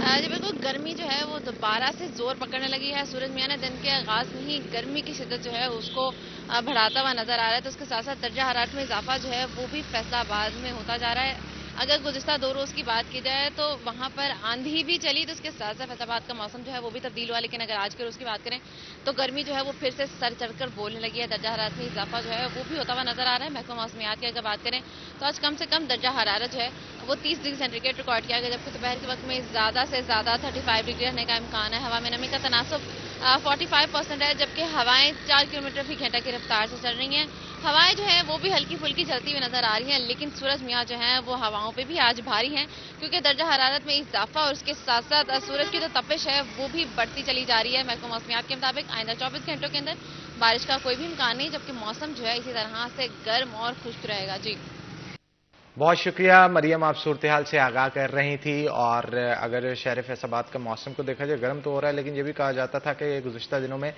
جی بالکل، گرمی جو ہے وہ دوبارہ سے زور پکڑنے لگی ہے. سورج میاں نے دن کے آغاز میں ہی گرمی کی شدت جو ہے اس کو بڑھاتا ہوا نظر آ رہا ہے. تو اس کے ساتھ ساتھ درجہ حرارت میں اضافہ جو ہے وہ بھی فیصل آباد میں ہوتا جا رہا ہے. اگر گزشتہ 2 روز کی بات کی جائے تو وہاں پر آندھی بھی چلی، تو اس کے ساتھ ساتھ فیصل آباد کا موسم جو ہے وہ بھی تبدیل ہوا. لیکن اگر آج کے روز کی بات کریں تو گرمی جو ہے وہ پھر سے سر چڑھ کر بولنے لگی ہے. درجہ حرارت میں اضافہ جو ہے وہ بھی ہوتا ہوا نظر آ رہا ہے. محکمہ موسمیات کی اگر بات کریں تو آج کم سے کم درجہ حرارت جو ہے وہ 30 ڈگری سینٹی گریڈ ریکارڈ کیا گیا، جبکہ دوپہر کے وقت میں زیادہ سے زیادہ 35 ڈگری رہنے کا امکان ہے. ہوا میں نمی کا تناسب 45% ہے، جبکہ ہوائیں 4 کلومیٹر فی گھنٹہ کی رفتار سے چل رہی ہیں. ہوائیں جو ہیں وہ بھی ہلکی پھلکی چلتی ہوئی نظر آ رہی ہیں، لیکن سورج میاں جو ہیں وہ ہواؤں پہ بھی آج بھاری ہیں، کیونکہ درجہ حرارت میں اضافہ اور اس کے ساتھ ساتھ سورج کی جو تپش ہے وہ بھی بڑھتی چلی جا رہی ہے. محکمہ موسمیات کے مطابق آئندہ 24 گھنٹوں کے اندر بارش کا کوئی بھی امکان نہیں، جبکہ موسم جو ہے اسی طرح سے گرم اور خشک رہے گا. جی بہت شکریہ مریم، آپ صورتحال سے آگاہ کر رہی تھی. اور اگر شہر فیصل آباد کا موسم کو دیکھا جائے گرم تو ہو رہا ہے، لیکن یہ بھی کہا جاتا تھا کہ گزشتہ دنوں میں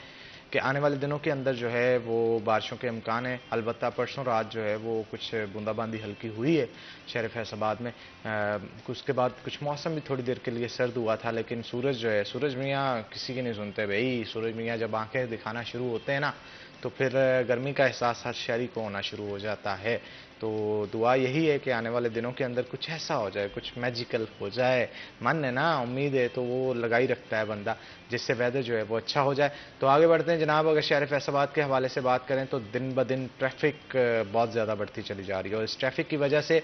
کہ آنے والے دنوں کے اندر جو ہے وہ بارشوں کے امکان ہیں. البتہ پرسوں رات جو ہے وہ کچھ بوندا باندی ہلکی ہوئی ہے شہر فیصل آباد میں. اس کے بعد کچھ موسم بھی تھوڑی دیر کے لیے سرد ہوا تھا، لیکن سورج جو ہے، سورج میاں کسی کی نہیں سنتے بھائی. سورج میاں جب آنکھیں دکھانا شروع ہوتے ہیں نا تو پھر گرمی کا احساس ہر شہری کو ہونا شروع ہو جاتا ہے. تو دعا یہی ہے کہ آنے والے دنوں کے اندر کچھ ایسا ہو جائے، کچھ میجیکل ہو جائے. من ہے نا، امید ہے تو وہ لگائی رکھتا ہے بندہ، جس سے ویدر جو ہے وہ اچھا ہو جائے. تو آگے بڑھتے ہیں جناب. اگر شہر فیصل آباد کے حوالے سے بات کریں تو دن بدن ٹریفک بہت زیادہ بڑھتی چلی جا رہی ہے، اور اس ٹریفک کی وجہ سے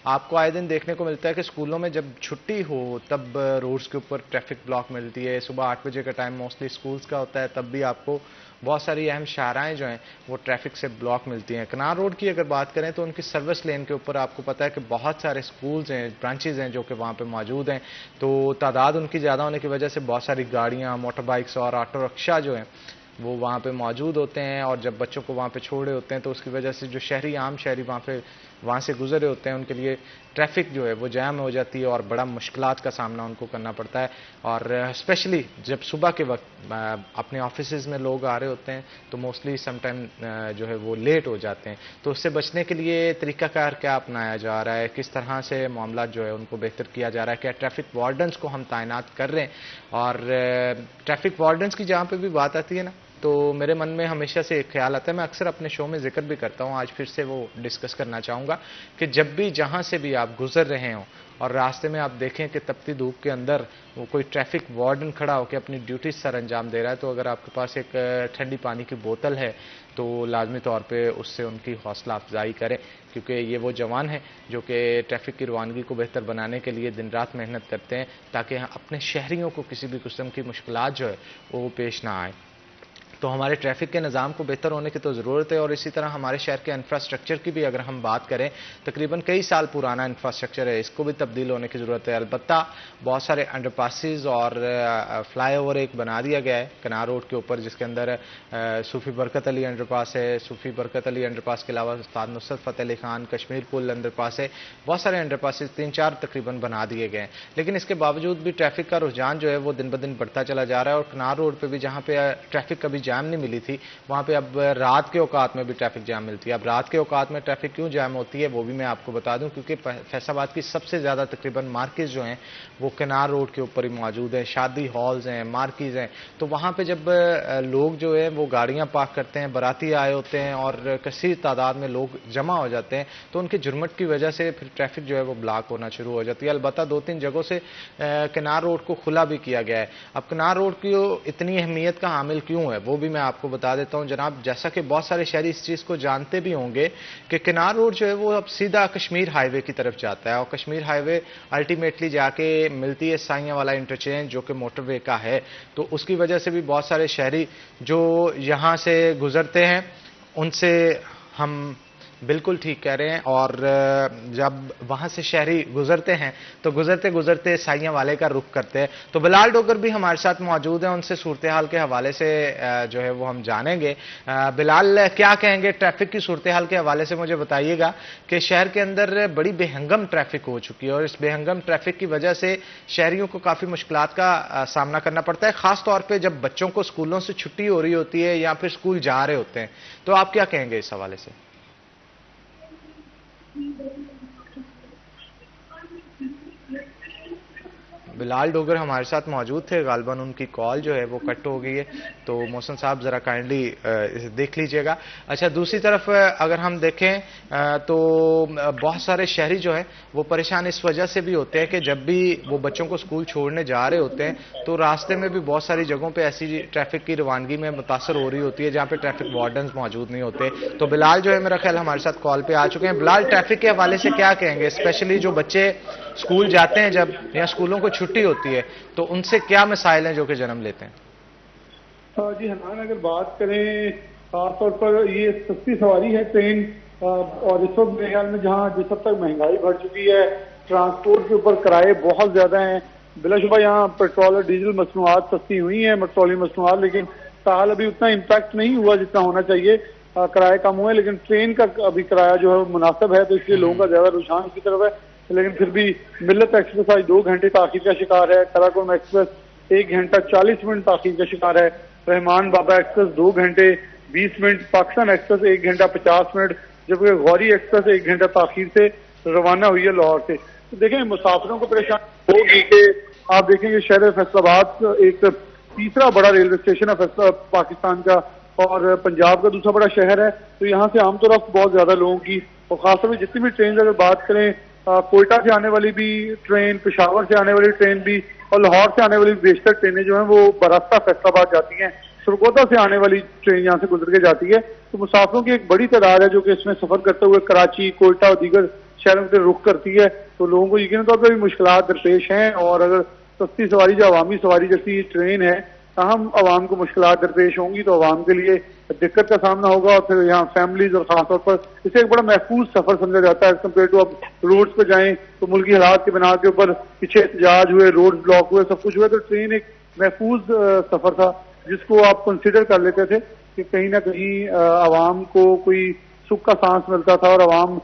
آپ کو آئے دن دیکھنے کو ملتا ہے کہ اسکولوں میں جب چھٹی ہو تب روڈز کے اوپر ٹریفک بلاک ملتی ہے. صبح 8 بجے کا ٹائم موسٹلی اسکولز کا ہوتا ہے، تب بھی آپ کو بہت ساری اہم شاہراہیں جو ہیں وہ ٹریفک سے بلاک ملتی ہیں. کنار روڈ کی اگر بات کریں تو ان کی سروس لین کے اوپر آپ کو پتا ہے کہ بہت سارے اسکولز ہیں، برانچز ہیں جو کہ وہاں پہ موجود ہیں. تو تعداد ان کی زیادہ ہونے کی وجہ سے بہت ساری گاڑیاں، موٹر بائکس اور آٹو رکشا جو ہیں وہ وہاں پہ موجود ہوتے ہیں. اور جب بچوں کو وہاں پہ چھوڑے ہوتے ہیں تو اس کی وجہ سے جو عام شہری وہاں سے گزرے ہوتے ہیں ان کے لیے ٹریفک جو ہے وہ جام ہو جاتی ہے اور بڑا مشکلات کا سامنا ان کو کرنا پڑتا ہے. اور اسپیشلی جب صبح کے وقت اپنے آفیسز میں لوگ آ رہے ہوتے ہیں تو موسٹلی سم ٹائم جو ہے وہ لیٹ ہو جاتے ہیں. تو اس سے بچنے کے لیے طریقہ کار کیا اپنایا جا رہا ہے، کس طرح سے معاملات جو ہے ان کو بہتر کیا جا رہا ہے، کیا ٹریفک وارڈنز کو ہم تعینات کر رہے ہیں. اور ٹریفک وارڈنز کی جہاں پہ بھی بات آتی ہے نا تو میرے من میں ہمیشہ سے ایک خیال آتا ہے، میں اکثر اپنے شو میں ذکر بھی کرتا ہوں، آج پھر سے وہ ڈسکس کرنا چاہوں گا کہ جب بھی جہاں سے بھی آپ گزر رہے ہوں اور راستے میں آپ دیکھیں کہ تپتی دھوپ کے اندر وہ کوئی ٹریفک وارڈن کھڑا ہو کے اپنی ڈیوٹی سر انجام دے رہا ہے، تو اگر آپ کے پاس ایک ٹھنڈی پانی کی بوتل ہے تو لازمی طور پہ اس سے ان کی حوصلہ افزائی کریں، کیونکہ یہ وہ جوان ہیں جو کہ ٹریفک کی روانگی کو بہتر بنانے کے لیے دن رات محنت کرتے ہیں تاکہ اپنے شہریوں کو کسی بھی قسم کی مشکلات جو ہے وہ پیش نہ آئیں. تو ہمارے ٹریفک کے نظام کو بہتر ہونے کی تو ضرورت ہے، اور اسی طرح ہمارے شہر کے انفراسٹرکچر کی بھی اگر ہم بات کریں، تقریباً کئی سال پرانا انفراسٹرکچر ہے، اس کو بھی تبدیل ہونے کی ضرورت ہے. البتہ بہت سارے انڈر پاسز اور فلائی اوور ایک بنا دیا گیا ہے کنار روڈ کے اوپر، جس کے اندر صوفی برکت علی انڈر پاس ہے. صوفی برکت علی انڈر پاس کے علاوہ استاد نصرت فتح علی خان کشمیر پل انڈر پاس ہے. بہت سارے انڈر پاسز 3-4 تقریباً بنا دیے گئے ہیں، لیکن اس کے باوجود بھی ٹریفک کا رجحان جو ہے وہ دن بدن بڑھتا چلا جا رہا ہے. اور کنار روڈ پہ بھی جہاں پہ ٹریفک کبھی جام نہیں ملی تھی وہاں پہ اب رات کے اوقات میں بھی ٹریفک جام ملتی ہے. اب رات کے اوقات میں ٹریفک کیوں جام ہوتی ہے وہ بھی میں آپ کو بتا دوں، کیونکہ فیصل آباد کی سب سے زیادہ تقریباً مارکیز جو ہیں وہ کنار روڈ کے اوپر ہی موجود ہیں. شادی ہالز ہیں، مارکیز ہیں، تو وہاں پہ جب لوگ جو ہے وہ گاڑیاں پارک کرتے ہیں، باراتی آئے ہوتے ہیں اور کثیر تعداد میں لوگ جمع ہو جاتے ہیں تو ان کی جرمٹ کی وجہ سے پھر ٹریفک جو ہے وہ بلاک ہونا شروع ہو جاتی ہے. البتہ 2-3 جگہوں سے کنار روڈ کو کھلا بھی کیا گیا ہے. اب کنار روڈ کی اتنی اہمیت کا حامل کیوں ہے وہ بھی میں آپ کو بتا دیتا ہوں جناب. جیسا کہ بہت سارے شہری اس چیز کو جانتے بھی ہوں گے کہ کنار روڈ جو ہے وہ اب سیدھا کشمیر ہائی وے کی طرف جاتا ہے، اور کشمیر ہائی وے الٹیمیٹلی جا کے ملتی ہے سائیاں والا انٹرچینج جو کہ موٹر وے کا ہے. تو اس کی وجہ سے بھی بہت سارے شہری جو یہاں سے گزرتے ہیں ان سے ہم بالکل ٹھیک کہہ رہے ہیں، اور جب وہاں سے شہری گزرتے ہیں تو گزرتے گزرتے سائیاں والے کا رخ کرتے ہیں. تو بلال ڈوگر بھی ہمارے ساتھ موجود ہیں، ان سے صورتحال کے حوالے سے جو ہے وہ ہم جانیں گے. بلال کیا کہیں گے ٹریفک کی صورتحال کے حوالے سے؟ مجھے بتائیے گا کہ شہر کے اندر بڑی بے ہنگم ٹریفک ہو چکی ہے، اور اس بے ہنگم ٹریفک کی وجہ سے شہریوں کو کافی مشکلات کا سامنا کرنا پڑتا ہے، خاص طور پہ جب بچوں کو اسکولوں سے چھٹی ہو رہی ہوتی ہے یا پھر اسکول جا رہے ہوتے ہیں. تو آپ کیا کہیں گے اس حوالے سے؟ بلال ڈوگر ہمارے ساتھ موجود تھے, غالباً ان کی کال جو ہے وہ کٹ ہو گئی ہے, تو محسن صاحب ذرا کائنڈلی دیکھ لیجئے گا. اچھا, دوسری طرف اگر ہم دیکھیں تو بہت سارے شہری جو ہے وہ پریشان اس وجہ سے بھی ہوتے ہیں کہ جب بھی وہ بچوں کو اسکول چھوڑنے جا رہے ہوتے ہیں تو راستے میں بھی بہت ساری جگہوں پہ ایسی ٹریفک کی روانگی میں متاثر ہو رہی ہوتی ہے جہاں پہ ٹریفک وارڈنز موجود نہیں ہوتے. تو بلال جو ہے میرا خیال ہمارے ساتھ کال پہ آ چکے ہیں. بلال, ٹریفک کے حوالے سے کیا کہیں گے, اسپیشلی جو بچے اسکول جاتے ہیں جب یا اسکولوں کو چھٹی ہوتی ہے تو ان سے کیا مسائل ہیں جو کہ جنم لیتے ہیں؟ جی حنان, اگر بات کریں خاص طور پر یہ سستی سواری ہے ٹرین, اور اس وقت میرے خیال میں جہاں جس حد تک مہنگائی بڑھ چکی ہے, ٹرانسپورٹ کے اوپر کرائے بہت زیادہ ہیں. بلا شبہ یہاں پیٹرول اور ڈیزل مصنوعات سستی ہوئی ہیں, پیٹرولیم مصنوعات, لیکن تاحال ابھی اتنا امپیکٹ نہیں ہوا جتنا ہونا چاہیے. کرایہ کم ہوئے, لیکن ٹرین کا ابھی کرایہ جو ہے مناسب ہے, تو اس لیے لوگوں کا زیادہ رجحان کی طرف ہے. لیکن پھر بھی ملت ایکسپریس آج 2 گھنٹے تاخیر کا شکار ہے, کراکوم ایکسپریس 1 گھنٹہ 40 منٹ تاخیر کا شکار ہے, رحمان بابا ایکسپریس 2 گھنٹے 20 منٹ, پاکستان ایکسپریس 1 گھنٹہ 50 منٹ, جبکہ غوری ایکسپریس 1 گھنٹہ تاخیر سے روانہ ہوئی ہے لاہور سے. تو دیکھیں مسافروں کو پریشانی ہوگی کہ آپ دیکھیں کہ شہر فیصل آباد ایک تیسرا بڑا ریلوے اسٹیشن ہے پاکستان کا, اور پنجاب کا دوسرا بڑا شہر ہے, تو یہاں سے عام طور پر بہت زیادہ لوگوں کی, اور خاص طور پہ جتنی بھی ٹرین اگر بات کریں, کوئٹہ سے آنے والی بھی ٹرین, پشاور سے آنے والی ٹرین بھی, اور لاہور سے آنے والی بیشتر ٹرینیں جو ہیں وہ براستہ فیصل آباد جاتی ہیں. سرگودا سے آنے والی ٹرین یہاں سے گزر کے جاتی ہے. تو مسافروں کی ایک بڑی تعداد ہے جو کہ اس میں سفر کرتے ہوئے کراچی, کوئٹہ اور دیگر شہروں کے رخ کرتی ہے. تو لوگوں کو یقیناً طور پر بھی مشکلات درپیش ہیں, اور اگر سستی سواری جو عوامی سواری جیسی ٹرین ہے, تاہم عوام کو مشکلات درپیش ہوں گی, تو عوام کے لیے دقت کا سامنا ہوگا. اور پھر یہاں فیملیز اور خاص طور پر اسے ایک بڑا محفوظ سفر سمجھا جاتا ہے ایز کمپیئر ٹو اب روڈز پہ جائیں تو ملکی حالات کی بنا کے اوپر پیچھے احتجاج ہوئے, روڈز بلاک ہوئے, سب کچھ ہوئے. تو ٹرین ایک محفوظ سفر تھا جس کو آپ کنسیڈر کر لیتے تھے کہ کہیں نہ کہیں عوام کو کوئی سکھ کا سانس ملتا تھا اور عوام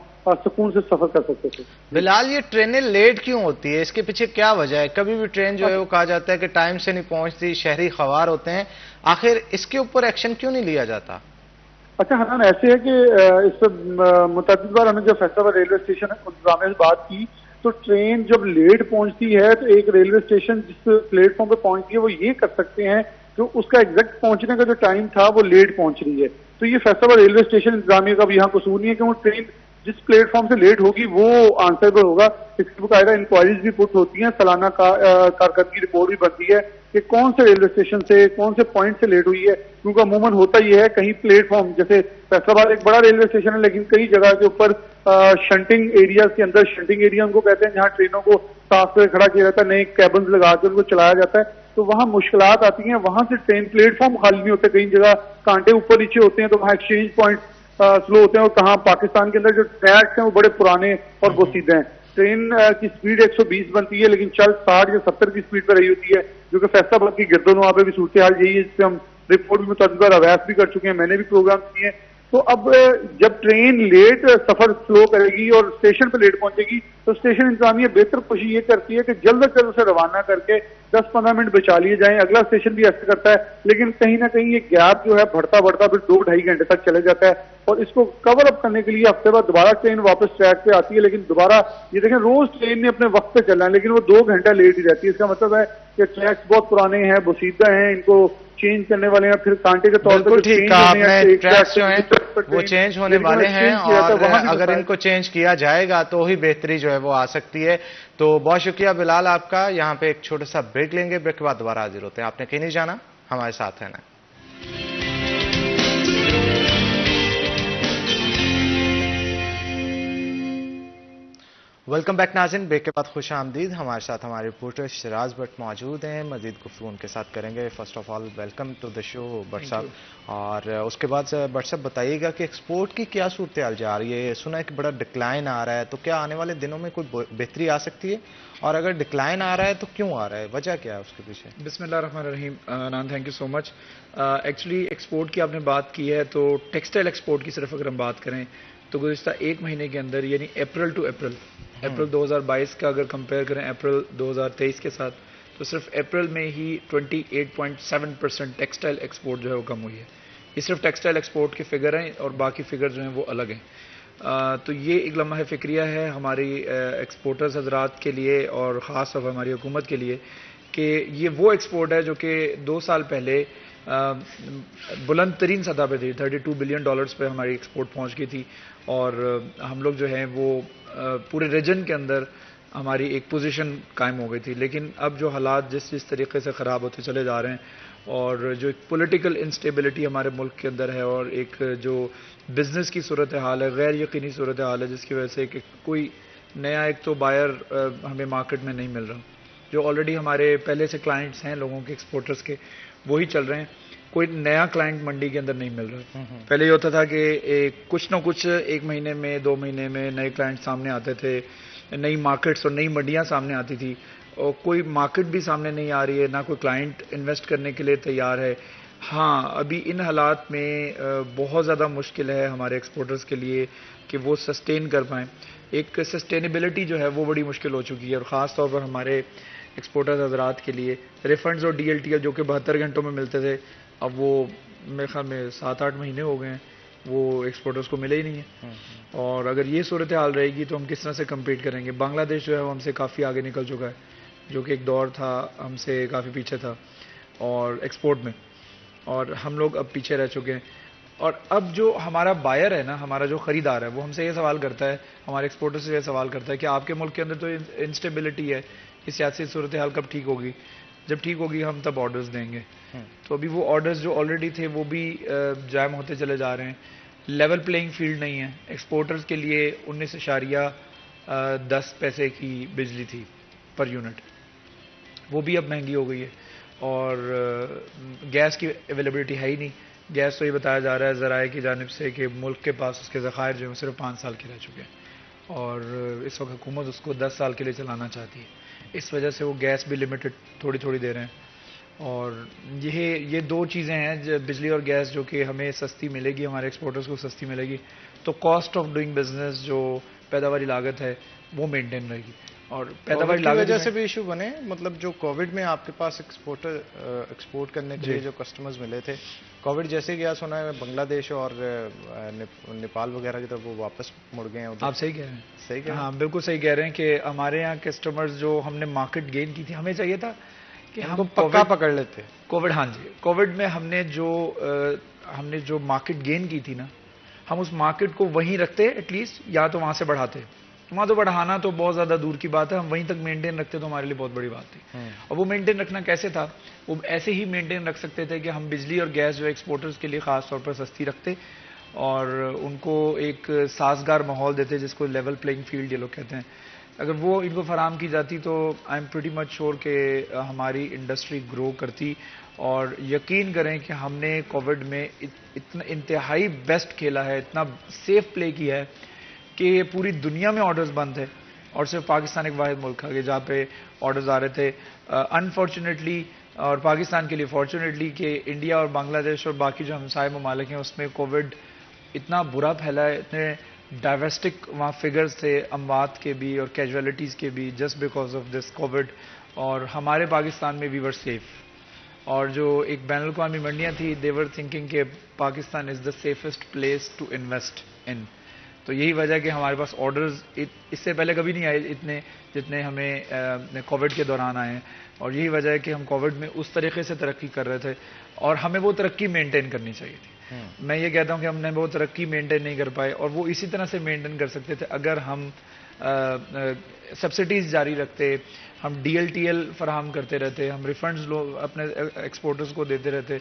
سکون سے سفر کر سکتے تھے. بلال, یہ ٹرینیں لیٹ کیوں ہوتی ہے, اس کے پیچھے کیا وجہ ہے؟ کبھی بھی ٹرین جو ہے وہ کہا جاتا ہے کہ ٹائم سے نہیں پہنچتی, شہری خوار ہوتے ہیں, آخر اس کے اوپر ایکشن کیوں نہیں لیا جاتا؟ اچھا حنان, ایسے ہے کہ اس پر متعدد بار ہمیں جب فیصل آباد ریلوے اسٹیشن انتظامیہ سے بات کی تو ٹرین جب لیٹ پہنچتی ہے تو ایک ریلوے اسٹیشن جس پلیٹ فارم پہ پہنچتی ہے وہ یہ کر سکتے ہیں کہ اس کا ایگزیکٹ پہنچنے کا جو ٹائم تھا وہ لیٹ پہنچ رہی ہے. تو یہ فیصل آباد ریلوے اسٹیشن انتظامیہ کا بھی یہاں قصور نہیں ہے کہ وہ ٹرین جس پلیٹ فارم سے لیٹ ہوگی وہ آنسربل ہوگا. اس کی باقاعدہ انکوائریز بھی پٹ ہوتی ہیں, سالانہ کارکردگی رپورٹ بھی بنتی ہے کہ کون سے ریلوے اسٹیشن سے کون سے پوائنٹ سے لیٹ ہوئی ہے. کیونکہ عموماً ہوتا یہ ہے کہیں پلیٹ فارم, جیسے فیصل آباد ایک بڑا ریلوے اسٹیشن ہے لیکن کئی جگہ کے اوپر شنٹنگ ایریاز کے اندر, شنٹنگ ایریا ان کو کہتے ہیں جہاں ٹرینوں کو صاف کر کھڑا کیا جاتا ہے, نئے کیبنز لگا کے ان کو چلایا جاتا ہے, تو وہاں مشکلات آتی ہیں. وہاں سے ٹرین پلیٹ فارم خالی نہیں ہوتے, کئی جگہ کانٹے اوپر نیچے ہوتے ہیں, تو وہاں ایکسچینج پوائنٹ سلو ہوتے ہیں. اور کہاں پاکستان کے اندر جو ٹریکس ہیں وہ بڑے پرانے اور بوسیدہ ہیں. ٹرین کی سپیڈ 120 بنتی ہے لیکن چل 60 یا 70 کی سپیڈ پہ رہی ہوتی ہے, جو کہ فیصل آباد کی گرد و نواح پہ بھی صورتحال یہی ہے, جس پہ ہم رپورٹ بھی متعدد بار اویس بھی کر چکے ہیں, میں نے بھی پروگرام کیے ہیں. تو اب جب ٹرین لیٹ سفر سلو کرے گی اور اسٹیشن پہ لیٹ پہنچے گی تو اسٹیشن انتظامیہ بہتر کوشش یہ کرتی ہے کہ جلد از جلد اسے روانہ کر کے 10-15 منٹ بچا لیے جائیں. اگلا اسٹیشن بھی ایسا کرتا ہے, لیکن کہیں نہ کہیں یہ گیپ جو ہے بڑھتا بڑھتا پھر 2-2.5 گھنٹے تک چلے جاتا ہے. اور اس کو کور اپ کرنے کے لیے ہفتے بعد دوبارہ ٹرین واپس ٹریک پہ آتی ہے, لیکن دوبارہ یہ دیکھیں روز ٹرین نے اپنے وقت پہ چلنا ہے لیکن وہ 2 گھنٹہ لیٹ ہی رہتی ہے. اس کا مطلب ہے کہ ٹریکس بہت پرانے ہیں, بوسیدہ ہیں, ان کو چینج کرنے والے ہیں, پھر کانٹے کے طور پر ٹریکس جو ہیں وہ چینج ہونے والے ہیں, اور اگر ان کو چینج کیا جائے گا تو ہی بہتری جو ہے وہ آ سکتی ہے. تو بہت شکریہ بلال آپ کا. یہاں پہ ایک چھوٹا سا بریک لیں گے, بریک کے بعد دوبارہ حاضر ہوتے ہیں. آپ نے کہیں نہیں جانا, ہمارے ساتھ ہے نا. ویلکم بیک ناظرین, بریک کے بعد خوش آمدید. ہمارے ساتھ ہمارے رپورٹر شراز بٹ موجود ہیں, مزید گفتگو ان کے ساتھ کریں گے. First of all welcome to the show but صاحب. اور اس کے بعد بٹ صاحب بتائیے گا کہ ایکسپورٹ کی کیا صورتحال جا رہی ہے؟ سنا ہے کہ بڑا ڈکلائن آ رہا ہے, تو کیا آنے والے دنوں میں کوئی بہتری آ سکتی ہے؟ اور اگر ڈکلائن آ رہا ہے تو کیوں آ رہا ہے, وجہ کیا ہے اس کے پیچھے؟ بسم اللہ الرحمن الرحیم. Naan thank you so much. Actually export کی آپ نے بات کی ہے, تو ٹیکسٹائل ایکسپورٹ کی صرف اگر ہم بات کریں تو گزشتہ 1 مہینے کے اندر, یعنی اپریل 2022 کا اگر کمپیئر کریں اپریل 2023 کے ساتھ, تو صرف اپریل میں ہی 28.7% ٹیکسٹائل ایکسپورٹ جو ہے وہ کم ہوئی ہے. یہ صرف ٹیکسٹائل ایکسپورٹ کے فگر ہیں اور باقی فگر جو ہیں وہ الگ ہیں. تو یہ ایک لمحہ فکریہ ہے ہماری ایکسپورٹرز حضرات کے لیے اور خاص طور پر ہماری حکومت کے لیے کہ یہ وہ ایکسپورٹ ہے جو کہ 2 سال پہلے بلند ترین سطح پہ تھی. $32 بلین پہ ہماری ایکسپورٹ پہنچ گئی تھی اور ہم لوگ جو ہیں وہ پورے ریجن کے اندر ہماری ایک پوزیشن قائم ہو گئی تھی. لیکن اب جو حالات جس طریقے سے خراب ہوتے چلے جا رہے ہیں اور جو ایک پولیٹیکل انسٹیبلٹی ہمارے ملک کے اندر ہے اور ایک جو بزنس کی صورتحال ہے, غیر یقینی صورتحال ہے, جس کی وجہ سے کہ کوئی نیا ایک تو بائر ہمیں مارکیٹ میں نہیں مل رہا. جو آلریڈی ہمارے پہلے سے کلائنٹس ہیں لوگوں کے ایکسپورٹرز کے وہی چل رہے ہیں, کوئی نیا کلائنٹ منڈی کے اندر نہیں مل رہا. پہلے یہ ہوتا تھا کہ کچھ نہ کچھ 1 مہینے میں 2 مہینے میں نئے کلائنٹ سامنے آتے تھے, نئی مارکیٹس اور نئی منڈیاں سامنے آتی تھی, اور کوئی مارکیٹ بھی سامنے نہیں آ رہی ہے, نہ کوئی کلائنٹ انویسٹ کرنے کے لیے تیار ہے. ہاں ابھی ان حالات میں بہت زیادہ مشکل ہے ہمارے ایکسپورٹرز کے لیے کہ وہ سسٹین کر پائیں. ایک سسٹینیبلٹی جو ہے وہ بڑی مشکل ہو چکی ہے, اور خاص طور پر ہمارے ایکسپورٹرز حضرات کے لیے ریفنڈز اور DLTL جو کہ 72 گھنٹوں میں ملتے تھے, اب وہ میرے خیال میں 7-8 مہینے ہو گئے ہیں وہ ایکسپورٹرز کو ملے ہی نہیں ہے. اور اگر یہ صورتحال رہے گی تو ہم کس طرح سے کمپیٹ کریں گے. بنگلہ دیش جو ہے وہ ہم سے کافی آگے نکل چکا ہے, جو کہ ایک دور تھا ہم سے کافی پیچھے تھا اور ایکسپورٹ میں, اور ہم لوگ اب پیچھے رہ چکے ہیں. اور اب جو ہمارا بائر ہے نا, ہمارا جو خریدار ہے, وہ ہم سے یہ سوال کرتا ہے, ہمارے ایکسپورٹر سے یہ سوال کرتا ہے کہ آپ کے ملک کے اندر تو انسٹیبلٹی ہے, اس سیاسی صورتحال کب ٹھیک ہوگی؟ جب ٹھیک ہوگی ہم تب آرڈرز دیں گے. تو ابھی وہ آرڈرز جو آلریڈی تھے وہ بھی جام ہوتے چلے جا رہے ہیں. لیول پلینگ فیلڈ نہیں ہے. ایکسپورٹرز کے لیے 19.10 پیسے کی بجلی تھی پر یونٹ, وہ بھی اب مہنگی ہو گئی ہے, اور گیس کی اویلیبلٹی ہے ہی نہیں. گیس تو یہ بتایا جا رہا ہے ذرائع کی جانب سے کہ ملک کے پاس اس کے ذخائر جو ہیں صرف 5 سال کے رہ چکے ہیں, اور اس وقت حکومت اس کو 10 سال کے لیے چلانا چاہتی ہے. اس وجہ سے وہ گیس بھی لمیٹڈ تھوڑی دے رہے ہیں. اور یہ 2 چیزیں ہیں, بجلی اور گیس, جو کہ ہمیں سستی ملے گی, ہمارے ایکسپورٹرز کو سستی ملے گی, تو کاسٹ آف ڈوئنگ بزنس جو پیداواری لاگت ہے وہ مینٹین رہے گی. اور پیداواری لاگت کی وجہ سے بھی ایشو بنے, مطلب جو کووڈ میں آپ کے پاس ایکسپورٹ کرنے کے لیے جو کسٹمرز ملے تھے, کووڈ جیسے گیا سنا ہے بنگلہ دیش اور نیپال وغیرہ کی طرف وہ واپس مڑ گئے ہیں. آپ صحیح کہہ رہے ہیں, صحیح کہہ رہے ہیں, ہاں بالکل صحیح کہہ رہے ہیں کہ ہمارے یہاں کسٹمرز جو ہم نے مارکیٹ گین کی تھی, ہمیں چاہیے تھا کہ ہم پکا پکڑ لیتے. کووڈ, ہاں جی, کووڈ میں ہم نے جو مارکیٹ گین کی تھی نا, ہم اس مارکیٹ کو وہیں رکھتے ایٹ لیسٹ, یا تو وہاں سے بڑھاتے. وہاں تو بڑھانا تو بہت زیادہ دور کی بات ہے, ہم وہیں تک مینٹین رکھتے تو ہمارے لیے بہت بڑی بات تھی. اور وہ مینٹین رکھنا کیسے تھا؟ وہ ایسے ہی مینٹین رکھ سکتے تھے کہ ہم بجلی اور گیس جو ایکسپورٹرز کے لیے خاص طور پر سستی رکھتے اور ان کو ایک سازگار ماحول دیتے, جس کو لیول پلینگ فیلڈ یہ لوگ کہتے ہیں. اگر وہ ان کو فراہم کی جاتی تو آئی ایم پریٹی مچ شور کہ ہماری انڈسٹری گرو کرتی. اور یقین کریں کہ ہم نے کووڈ میں اتنا انتہائی بیسٹ کھیلا ہے, اتنا سیف پلے کیا ہے کہ پوری دنیا میں آرڈرز بند تھے, اور صرف پاکستان ایک واحد ملک ہے جہاں پہ آرڈرز آ رہے تھے. انفارچونیٹلی, اور پاکستان کے لیے فارچونیٹلی, کہ انڈیا اور بنگلہ دیش اور باقی جو ہمسائے ممالک ہیں اس میں کووڈ اتنا برا پھیلا ہے, اتنے ڈائیورسٹک وہاں فگرز تھے اموات کے بھی اور کیجویلٹیز کے بھی, just because of this Covid. اور ہمارے پاکستان میں وی ور سیف, اور جو ایک بین الاقوامی منڈیاں تھیں دے ور تھنکنگ کہ Pakistan is the safest place to invest in. تو یہی وجہ ہے کہ ہمارے پاس آرڈرز اس سے پہلے کبھی نہیں آئے اتنے جتنے ہمیں کووڈ کے دوران آئے ہیں. اور یہی وجہ ہے کہ ہم کووڈ میں اس طریقے سے ترقی کر رہے تھے, اور ہمیں وہ ترقی مینٹین کرنی چاہیے تھی. میں یہ کہتا ہوں کہ ہم نے وہ ترقی مینٹین نہیں کر پائے, اور وہ اسی طرح سے مینٹین کر سکتے تھے اگر ہم سبسڈیز جاری رکھتے, ہم DLTL فراہم کرتے رہتے, ہم ریفنڈز اپنے ایکسپورٹرز کو دیتے رہتے.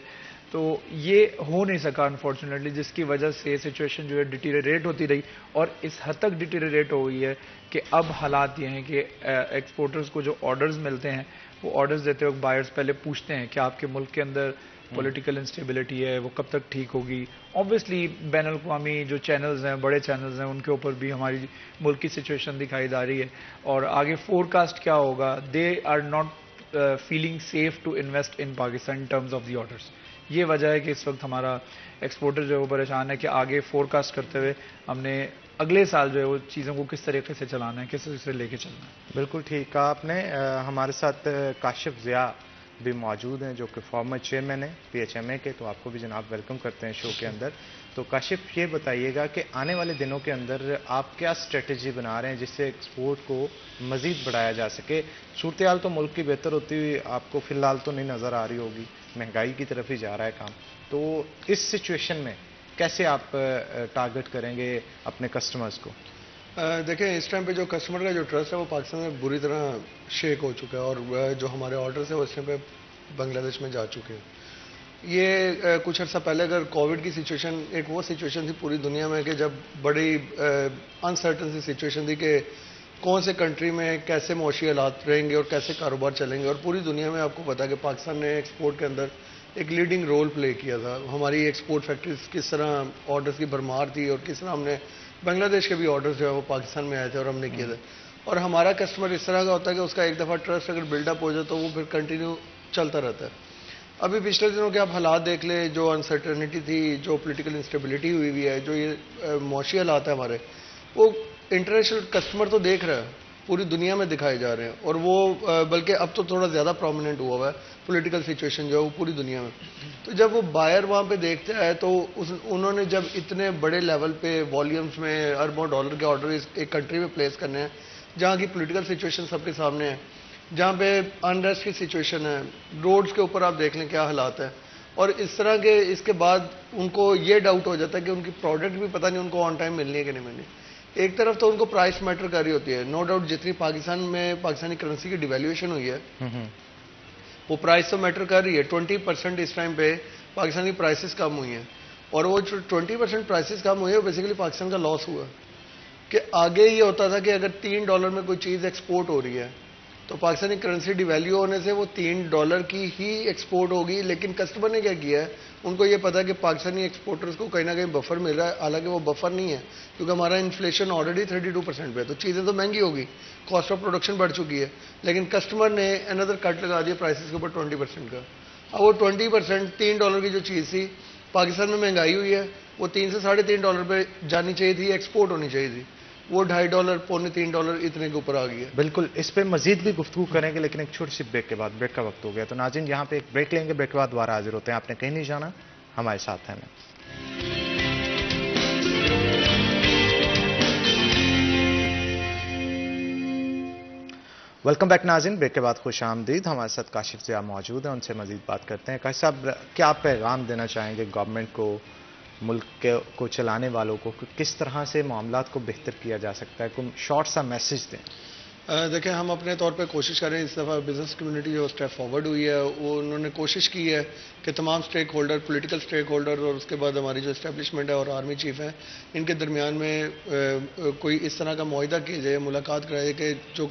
تو یہ ہو نہیں سکا انفارچونیٹلی, جس کی وجہ سے سچویشن جو ہے ڈیٹیریٹ ہوتی رہی, اور اس حد تک ڈیٹیریٹ ہو گئی ہے کہ اب حالات یہ ہیں کہ ایکسپورٹرز کو جو آرڈرز ملتے ہیں وہ آرڈرز دیتے وقت بائرز پہلے پوچھتے ہیں کہ آپ کے ملک کے اندر پولیٹیکل انسٹیبلٹی ہے وہ کب تک ٹھیک ہوگی. آبویسلی بین الاقوامی جو چینلز ہیں, بڑے چینلز ہیں, ان کے اوپر بھی ہماری ملک کی سچویشن دکھائی جا رہی ہے, اور آگے فور کاسٹ کیا ہوگا. They are not feeling safe to invest in Pakistan in terms of the orders. یہ وجہ ہے کہ اس وقت ہمارا ایکسپورٹر جو ہے وہ پریشان ہے کہ آگے فور کاسٹ کرتے ہوئے ہم نے اگلے سال جو ہے وہ چیزوں کو کس طریقے سے چلانا ہے, کس طریقے سے لے کے چلنا ہے. بالکل ٹھیک کہا آپ نے. ہمارے ساتھ کاشف ضیاء بھی موجود ہیں جو کہ فارمر چیئرمین ہیں PHMA کے, تو آپ کو بھی جناب ویلکم کرتے ہیں شو کے اندر. تو تو کاشف یہ بتائیے گا کہ آنے والے دنوں کے اندر آپ کیا اسٹریٹجی بنا رہے ہیں جس سے ایکسپورٹ کو مزید بڑھایا جا سکے؟ صورتحال تو ملک کی بہتر ہوتی ہوئی آپ کو فی الحال تو نہیں نظر آ رہی ہوگی، مہنگائی کی طرف ہی جا رہا ہے کام، تو اس سچویشن میں کیسے آپ ٹارگٹ کریں گے اپنے کسٹمرز کو؟ دیکھیں اس ٹائم پہ جو کسٹمر کا جو ٹرسٹ ہے وہ پاکستان میں بری طرح شیک ہو چکا ہے، اور جو ہمارے آرڈرز ہیں وہ اس ٹائم پہ بنگلہ دیش میں جا چکے ہیں. یہ کچھ عرصہ پہلے اگر کووڈ کی سچویشن ایک وہ سچویشن تھی پوری دنیا میں کہ جب بڑی انسرٹن سی سچویشن تھی کہ کون سے کنٹری میں کیسے معاشی حالات رہیں گے اور کیسے کاروبار چلیں گے، اور پوری دنیا میں آپ کو پتا کہ پاکستان نے ایکسپورٹ کے اندر ایک لیڈنگ رول پلے کیا تھا. ہماری ایکسپورٹ فیکٹریز کس طرح آرڈرز کی بھرمار تھی، اور کس طرح ہم نے بنگلہ دیش کے بھی آرڈرز جو ہے وہ پاکستان میں آئے تھے اور ہم نے کیے تھے. اور ہمارا کسٹمر اس طرح کا ہوتا ہے کہ اس کا ایک دفعہ ٹرسٹ اگر بلڈ اپ ہو جائے تو وہ پھر کنٹینیو چلتا رہتا ہے. ابھی پچھلے دنوں کے آپ حالات دیکھ لیں، جو انسرٹنٹی تھی، جو پولیٹیکل انسٹیبلٹی ہوئی ہے، جو یہ معاشی حالات ہیں ہمارے، وہ انٹرنیشنل کسٹمر تو دیکھ رہا ہے، پوری دنیا میں دکھائے جا رہے ہیں، اور وہ بلکہ اب تو تھوڑا زیادہ پرومیننٹ ہوا ہے پولیٹیکل سچویشن جو ہے وہ پوری دنیا میں. تو جب وہ بائر وہاں پہ دیکھتے ہیں تو انہوں نے جب اتنے بڑے لیول پہ والیومز میں اربوں ڈالر کے آرڈر ایک کنٹری میں پلیس کرنے ہیں جہاں کی پولیٹیکل سچویشن سب کے سامنے ہے، جہاں پہ انریسٹ کی سچویشن ہے، روڈز کے اوپر آپ دیکھ لیں کیا حالات ہیں، اور اس طرح کے اس کے بعد ان کو یہ ڈاؤٹ ہو جاتا ہے کہ ان کی پروڈکٹ بھی پتہ نہیں ان کو آن ٹائم ملنی ہے کہ نہیں ملنی. ایک طرف تو ان کو پرائس میٹر کر رہی ہوتی ہے، نو ڈاؤٹ جتنی پاکستان میں پاکستانی کرنسی کی ڈیویلیویشن ہوئی ہے وہ پرائس تو میٹر کر رہی ہے. 20% اس ٹائم پہ پاکستانی پرائسز کم ہوئی ہیں، اور وہ جو 20% پرائسز کم ہوئی ہے وہ بیسیکلی پاکستان کا لاس ہوا کہ آگے یہ ہوتا تھا کہ اگر $3 میں کوئی چیز ایکسپورٹ ہو رہی ہے تو پاکستانی کرنسی ڈیویلیو ہونے سے وہ $3 کی ہی ایکسپورٹ ہوگی. لیکن کسٹمر نے کیا کیا ہے، ان کو یہ پتا ہے کہ پاکستانی ایکسپورٹرز کو کہیں نہ کہیں بفر مل رہا ہے، حالانکہ وہ بفر نہیں ہے کیونکہ ہمارا انفلیشن آلریڈی 32% پہ ہے، تو چیزیں تو مہنگی ہوگی، کاسٹ آف پروڈکشن بڑھ چکی ہے، لیکن کسٹمر نے اندر کٹ لگا دیا پرائسز کے اوپر 20% کا. اب وہ 20% $3 کی جو چیز تھی پاکستان میں مہنگائی ہوئی ہے، وہ $3 سے $3.5 پہ جانی چاہیے تھی، ایکسپورٹ ہونی چاہیے تھی، وہ $2.5 پونے $3 اتنے کے اوپر آ گئی ہے. بالکل، اس پہ مزید بھی گفتگو کریں گے لیکن ایک چھوٹی سی بریک کے بعد، بریک کا وقت ہو گیا. تو ناظرین یہاں پہ ایک بریک لیں گے، بریک کے بعد دوبارہ حاضر ہوتے ہیں. آپ نے کہیں نہیں جانا، ہمارے ساتھ ہیں. ویلکم بیک ناظرین، بریک کے بعد خوش آمدید. ہمارے ساتھ کاشف ضیاء موجود ہیں، ان سے مزید بات کرتے ہیں. کاشف صاحب، کیا پیغام دینا چاہیں گے گورنمنٹ کو، ملک کو چلانے والوں کو، کس طرح سے معاملات کو بہتر کیا جا سکتا ہے؟ کوئی شارٹ سا میسج دیں. دیکھیں ہم اپنے طور پہ کوشش کر رہے ہیں. اس دفعہ بزنس کمیونٹی جو اسٹیپ فارورڈ ہوئی ہے وہ انہوں نے کوشش کی ہے کہ تمام سٹیک ہولڈر، پولیٹیکل سٹیک ہولڈر، اور اس کے بعد ہماری جو اسٹیبلشمنٹ ہے اور آرمی چیف ہیں، ان کے درمیان میں کوئی اس طرح کا معاہدہ کیا جائے، ملاقات کرائی جائے کہ جو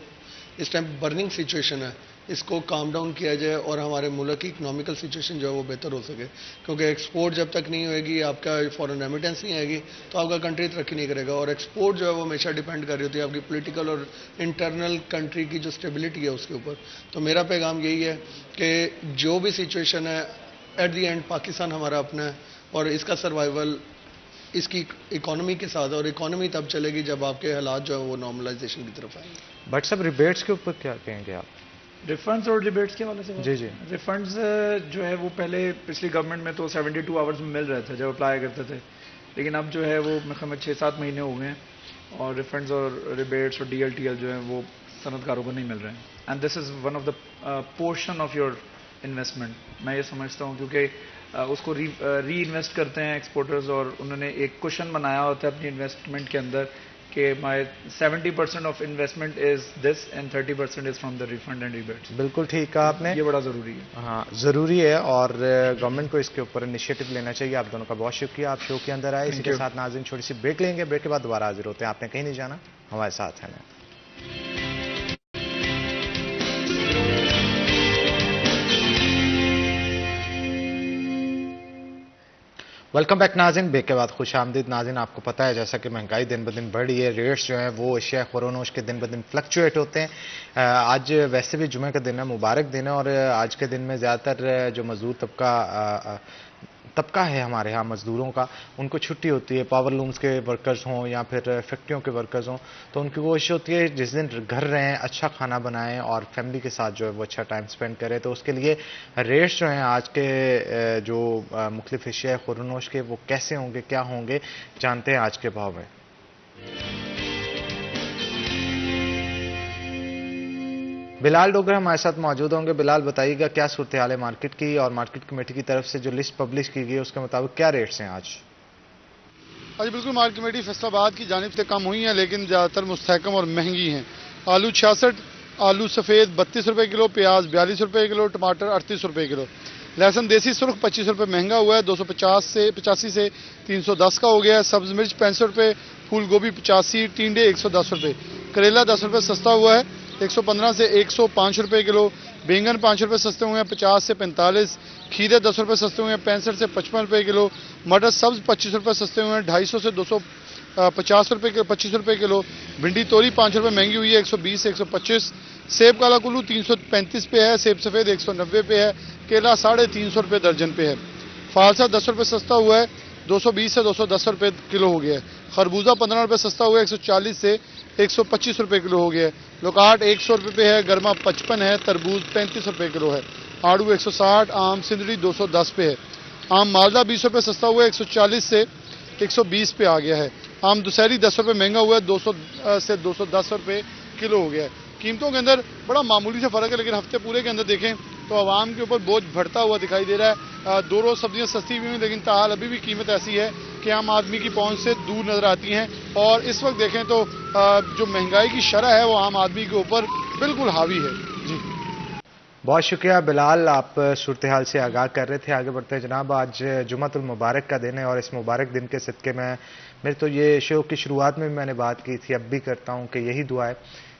اس ٹائم برننگ سچویشن ہے اس کو کام ڈاؤن کیا جائے اور ہمارے ملک کی اکنامیکل سچویشن جو ہے وہ بہتر ہو سکے. کیونکہ ایکسپورٹ جب تک نہیں ہوئے گی، آپ کا فارن ریمیٹنس نہیں آئے گی تو آپ کا کنٹری ترقی نہیں کرے گا. اور ایکسپورٹ جو ہے وہ ہمیشہ ڈیپینڈ کر رہی ہوتی ہے آپ کی پولیٹیکل اور انٹرنل کنٹری کی جو اسٹیبلٹی ہے اس کے اوپر. تو میرا پیغام یہی ہے کہ جو بھی سچویشن ہے ایٹ دی اینڈ پاکستان ہمارا اپنا ہے، اور اس کا سروائیول اس کی اکانومی کے ساتھ، اور اکانومی تب چلے گی جب آپ کے حالات جو ہے وہ نارملائزیشن کی طرف آئیں گے. بٹ صاحب ریبیٹس کے اوپر کیا کہیں گے آپ؟ ریفنڈز اور ریبیٹس کے حوالے سے جی جی، ریفنڈز جو ہے وہ پہلے پچھلی گورنمنٹ میں تو 72 آورز میں مل رہے تھے جب اپلائی کرتے تھے، لیکن اب جو ہے وہ میرے خیال میں 6-7 مہینے ہو گئے ہیں، اور ریفنڈز اور ریبیٹس اور DLTL جو ہیں وہ صنعت کاروں کو نہیں مل رہے ہیں. And this is one of the portion of your investment. میں یہ سمجھتا ہوں کیونکہ اس کو ری انویسٹ کرتے ہیں ایکسپورٹرز، اور انہوں نے ایک کوشن بنایا ہوتا ہے اپنی انویسٹمنٹ کے اندر کہ مائی 70% of investment is this and 30% is from the refund and rebates. بالکل ٹھیک کہا آپ نے، یہ بڑا ضروری ہے. ہاں ضروری ہے، اور گورنمنٹ کو اس کے اوپر انیشیٹو لینا چاہیے. آپ دونوں کا بہت شکریہ، آپ شو کے اندر آئے. اسی کے ساتھ ناظرین چھوٹی سی بریک لیں گے، بریک کے بعد دوبارہ حاضر ہوتے ہیں. آپ نے کہیں نہیں جانا، ہمارے ساتھ ہیں. ویلکم بیک ناظرین، بریک کے بعد خوش آمدید. ناظرین آپ کو پتہ ہے جیسا کہ مہنگائی دن بدن بڑھ رہی ہے، ریٹس جو ہیں وہ اشیاء خورونوش کے دن بدن فلکچویٹ ہوتے ہیں. آج ویسے بھی جمعہ کا دن ہے، مبارک دن ہے، اور آج کے دن میں زیادہ تر جو مزدور طبقہ طبقہ ہے ہمارے ہاں مزدوروں کا، ان کو چھٹی ہوتی ہے، پاور لومز کے ورکرز ہوں یا پھر فیکٹریوں کے ورکرز ہوں، تو ان کی کوشش ہوتی ہے جس دن گھر رہیں اچھا کھانا بنائیں اور فیملی کے ساتھ جو ہے وہ اچھا ٹائم سپینڈ کرے. تو اس کے لیے ریٹس جو ہیں آج کے جو مختلف اشیاء خوردونوش کے وہ کیسے ہوں گے، کیا ہوں گے، جانتے ہیں آج کے بھاؤ میں. بلال ڈوگر ہمارے ساتھ موجود ہوں گے. بلال بتائیے گا کیا صورتحال ہے مارکیٹ کی، اور مارکیٹ کمیٹی کی طرف سے جو لسٹ پبلش کی گئی اس کے مطابق کیا ریٹس ہیں آج؟ آج بالکل مارکیٹ کمیٹی فیصل آباد کی جانب سے کم ہوئی ہیں لیکن زیادہ تر مستحکم اور مہنگی ہیں. آلو 66، آلو سفید 32 روپے کلو، پیاز 42 روپے کلو، ٹماٹر 38 روپے کلو. لہسن دیسی سرخ 25 روپے مہنگا ہوا ہے، 285 سے 310 کا ہو گیا ہے. سبز مرچ 65 روپے، پھول گوبھی 85، ٹینڈے 110 روپے. کریلا 10 روپے سستا ہوا ہے، 115 سے 105 روپے کلو. بینگن 5 روپے سستے ہوئے ہیں، 50 سے 45. کھیرے 10 روپے سستے ہوئے ہیں، 65 سے 55 روپے کلو. مٹر سبز 25 روپے سستے ہوئے ہیں، 250 سے 250 روپے 25 روپے کلو. بھنڈی توری 5 روپے مہنگی ہوئی ہے، 120 سے 125. سیب کالا کلو 335 پہ ہے، سیب سفید 190 پہ ہے. کیلا 350 روپے درجن پہ ہے. فالسا 10 روپے سستا ہوا ہے، 220 سے 210 روپے کلو ہو گیا ہے. خربوزہ 15 روپے سستا ہوا ہے، 140 سے 125 روپے کلو ہو گیا ہے. لوکاٹ 100 روپے پہ ہے، گرما 55 ہے. تربوز 35 روپے کلو ہے. آڑو 160. آم سندری 210 پہ ہے. آم مالدہ 20 روپے سستا ہوا ہے، 140 سے 120 پہ آ گیا ہے. آم دسہری 10 روپے مہنگا ہوا ہے، 200 سے 210 روپے کلو ہو گیا ہے. قیمتوں کے اندر بڑا معمولی سے فرق ہے، لیکن ہفتے پورے کے اندر دیکھیں تو عوام کے اوپر بوجھ بڑھتا ہوا دکھائی دے رہا ہے. 2 روز سبزیاں سستی ہوئی ہیں لیکن تاحال ابھی بھی قیمت ایسی ہے کہ عام آدمی کی پہنچ سے دور نظر آتی ہیں. اور اس وقت دیکھیں تو جو مہنگائی کی شرح ہے وہ عام آدمی کے اوپر بالکل حاوی ہے. جی بہت شکریہ بلال، آپ صورتحال سے آگاہ کر رہے تھے. آگے بڑھتے ہیں جناب. آج جمعۃ المبارک کا دن ہے اور اس مبارک دن کے صدقے میں میرے تو یہ شو کی شروعات میں نے بات کی تھی، اب بھی کرتا ہوں کہ یہی دعا ہے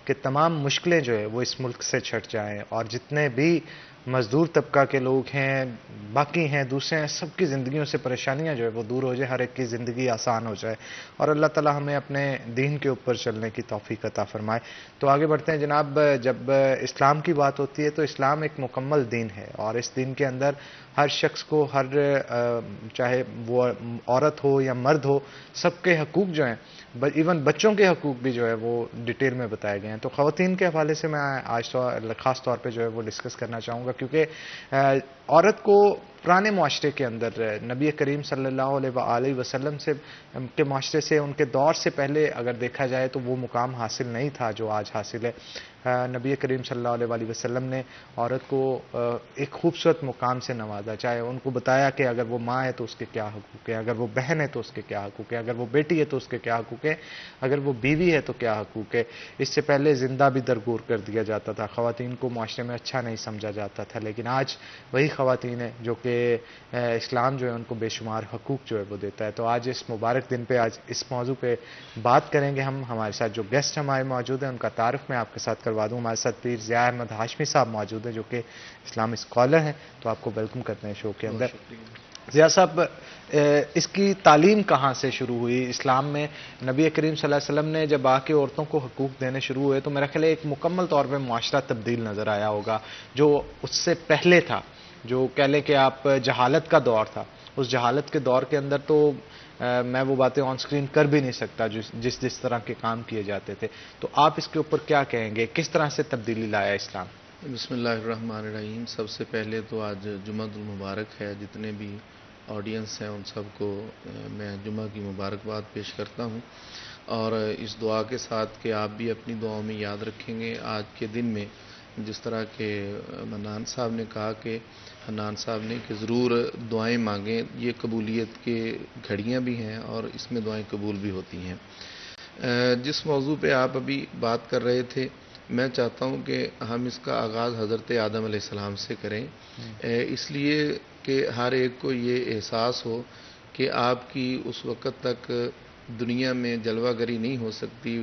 کہ تمام مشکلیں جو ہے وہ اس ملک سے چھٹ جائیں، اور جتنے بھی مزدور طبقہ کے لوگ ہیں، باقی ہیں، دوسرے ہیں، سب کی زندگیوں سے پریشانیاں جو ہے وہ دور ہو جائے، ہر ایک کی زندگی آسان ہو جائے، اور اللہ تعالی ہمیں اپنے دین کے اوپر چلنے کی توفیق عطا فرمائے. تو آگے بڑھتے ہیں جناب. جب اسلام کی بات ہوتی ہے تو اسلام ایک مکمل دین ہے، اور اس دین کے اندر ہر شخص کو، چاہے وہ عورت ہو یا مرد ہو، سب کے حقوق جو ہیں، ایون بچوں کے حقوق بھی جو ہے وہ ڈیٹیل میں بتائے گئے ہیں. تو خواتین کے حوالے سے میں آج خاص طور پہ جو ہے وہ ڈسکس کرنا چاہوں گا، کیونکہ عورت کو پرانے معاشرے کے اندر نبی کریم صلی اللہ علیہ وسلم کے معاشرے سے، ان کے دور سے پہلے اگر دیکھا جائے تو وہ مقام حاصل نہیں تھا جو آج حاصل ہے. نبی کریم صلی اللہ علیہ وسلم نے عورت کو ایک خوبصورت مقام سے نوازا، چاہے ان کو بتایا کہ اگر وہ ماں ہے تو اس کے کیا حقوق ہیں، اگر وہ بہن ہے تو اس کے کیا حقوق ہیں، اگر وہ بیٹی ہے تو اس کے کیا حقوق ہیں، اگر وہ بیوی ہے تو کیا حقوق ہے. اس سے پہلے زندہ بھی درگور کر دیا جاتا تھا، خواتین کو معاشرے میں اچھا نہیں سمجھا جاتا تھا، لیکن آج وہی خواتین ہیں جو کہ اسلام جو ہے ان کو بے شمار حقوق جو ہے وہ دیتا ہے. تو آج اس مبارک دن پہ آج اس موضوع پہ بات کریں گے ہم. ہمارے ساتھ جو گیسٹ ہمارے موجود ہیں ان کا تعارف میں آپ کے ساتھ کروا دوں. ہمارے ساتھ پیر ضیاء احمد ہاشمی صاحب موجود ہیں جو کہ اسلامی اسکالر ہیں، تو آپ کو ویلکم کرتے ہیں شو کے اندر. ضیاء صاحب، اس کی تعلیم کہاں سے شروع ہوئی اسلام میں؟ نبی کریم صلی اللہ علیہ وسلم نے جب آ کے عورتوں کو حقوق دینے شروع ہوئے تو میرا خیال ہے ایک مکمل طور پہ معاشرہ تبدیل نظر آیا ہوگا. جو اس سے پہلے تھا، جو کہہ لیں کہ آپ جہالت کا دور تھا، اس جہالت کے دور کے اندر تو میں وہ باتیں آن سکرین کر بھی نہیں سکتا جس طرح کے کام کیے جاتے تھے. تو آپ اس کے اوپر کیا کہیں گے، کس طرح سے تبدیلی لایا اسلام؟ بسم اللہ الرحمن الرحیم. سب سے پہلے تو آج جمعۃ المبارک ہے، جتنے بھی آڈینس ہیں ان سب کو میں جمعہ کی مبارکباد پیش کرتا ہوں، اور اس دعا کے ساتھ کہ آپ بھی اپنی دعاؤں میں یاد رکھیں گے آج کے دن میں، جس طرح کہ حنان صاحب نے کہ ضرور دعائیں مانگیں. یہ قبولیت کے گھڑیاں بھی ہیں اور اس میں دعائیں قبول بھی ہوتی ہیں. جس موضوع پہ آپ ابھی بات کر رہے تھے، میں چاہتا ہوں کہ ہم اس کا آغاز حضرت آدم علیہ السلام سے کریں، اس لیے کہ ہر ایک کو یہ احساس ہو کہ آپ کی اس وقت تک دنیا میں جلوہ گری نہیں ہو سکتی.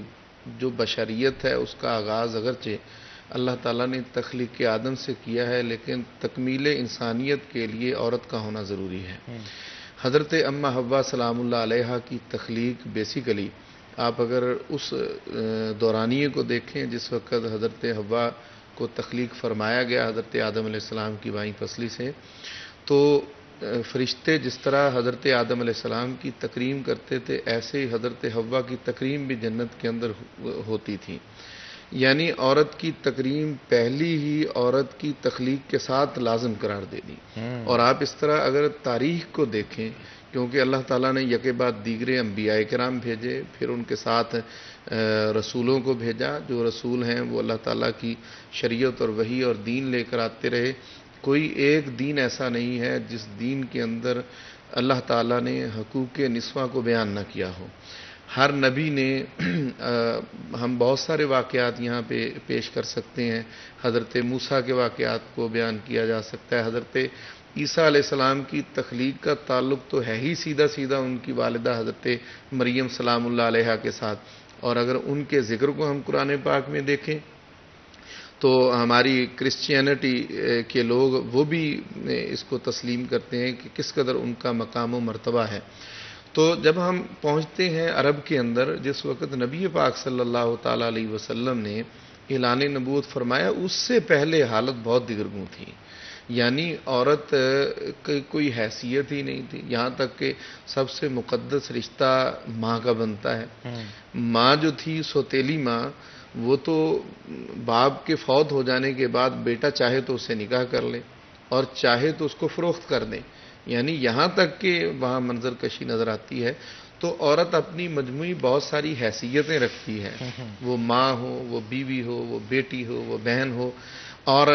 جو بشریت ہے اس کا آغاز اگرچہ اللہ تعالیٰ نے تخلیق آدم سے کیا ہے، لیکن تکمیل انسانیت کے لیے عورت کا ہونا ضروری ہے. حضرت اماں حوا سلام اللہ علیہا کی تخلیق بیسیکلی آپ اگر اس دورانیے کو دیکھیں جس وقت حضرت حوا کو تخلیق فرمایا گیا حضرت آدم علیہ السلام کی بائیں پسلی سے، تو فرشتے جس طرح حضرت آدم علیہ السلام کی تکریم کرتے تھے، ایسے ہی حضرت حوا کی تکریم بھی جنت کے اندر ہوتی تھی. یعنی عورت کی تکریم پہلی ہی عورت کی تخلیق کے ساتھ لازم قرار دے دی. اور آپ اس طرح اگر تاریخ کو دیکھیں، کیونکہ اللہ تعالیٰ نے یکے بعد دیگرے انبیاء کرام بھیجے، پھر ان کے ساتھ رسولوں کو بھیجا. جو رسول ہیں وہ اللہ تعالیٰ کی شریعت اور وحی اور دین لے کر آتے رہے. کوئی ایک دین ایسا نہیں ہے جس دین کے اندر اللہ تعالیٰ نے حقوق نسواں کو بیان نہ کیا ہو. ہر نبی نے ہم بہت سارے واقعات یہاں پہ پیش کر سکتے ہیں. حضرت موسیٰ کے واقعات کو بیان کیا جا سکتا ہے. حضرت عیسیٰ علیہ السلام کی تخلیق کا تعلق تو ہے ہی سیدھا سیدھا ان کی والدہ حضرت مریم سلام اللہ علیہا کے ساتھ. اور اگر ان کے ذکر کو ہم قرآن پاک میں دیکھیں تو ہماری کرسچینٹی کے لوگ وہ بھی اس کو تسلیم کرتے ہیں کہ کس قدر ان کا مقام و مرتبہ ہے. تو جب ہم پہنچتے ہیں عرب کے اندر، جس وقت نبی پاک صلی اللہ تعالیٰ علیہ وسلم نے اعلان نبوت فرمایا، اس سے پہلے حالت بہت دیگرگوں تھی. یعنی عورت کی کوئی حیثیت ہی نہیں تھی. یہاں تک کہ سب سے مقدس رشتہ ماں کا بنتا ہے. ماں جو تھی، سوتیلی ماں، وہ تو باپ کے فوت ہو جانے کے بعد بیٹا چاہے تو اسے نکاح کر لے اور چاہے تو اس کو فروخت کر دیں. یعنی یہاں تک کہ وہاں منظر کشی نظر آتی ہے. تو عورت اپنی مجموعی بہت ساری حیثیتیں رکھتی ہے. وہ ماں ہو، وہ بیوی ہو، وہ بیٹی ہو، وہ بہن ہو. اور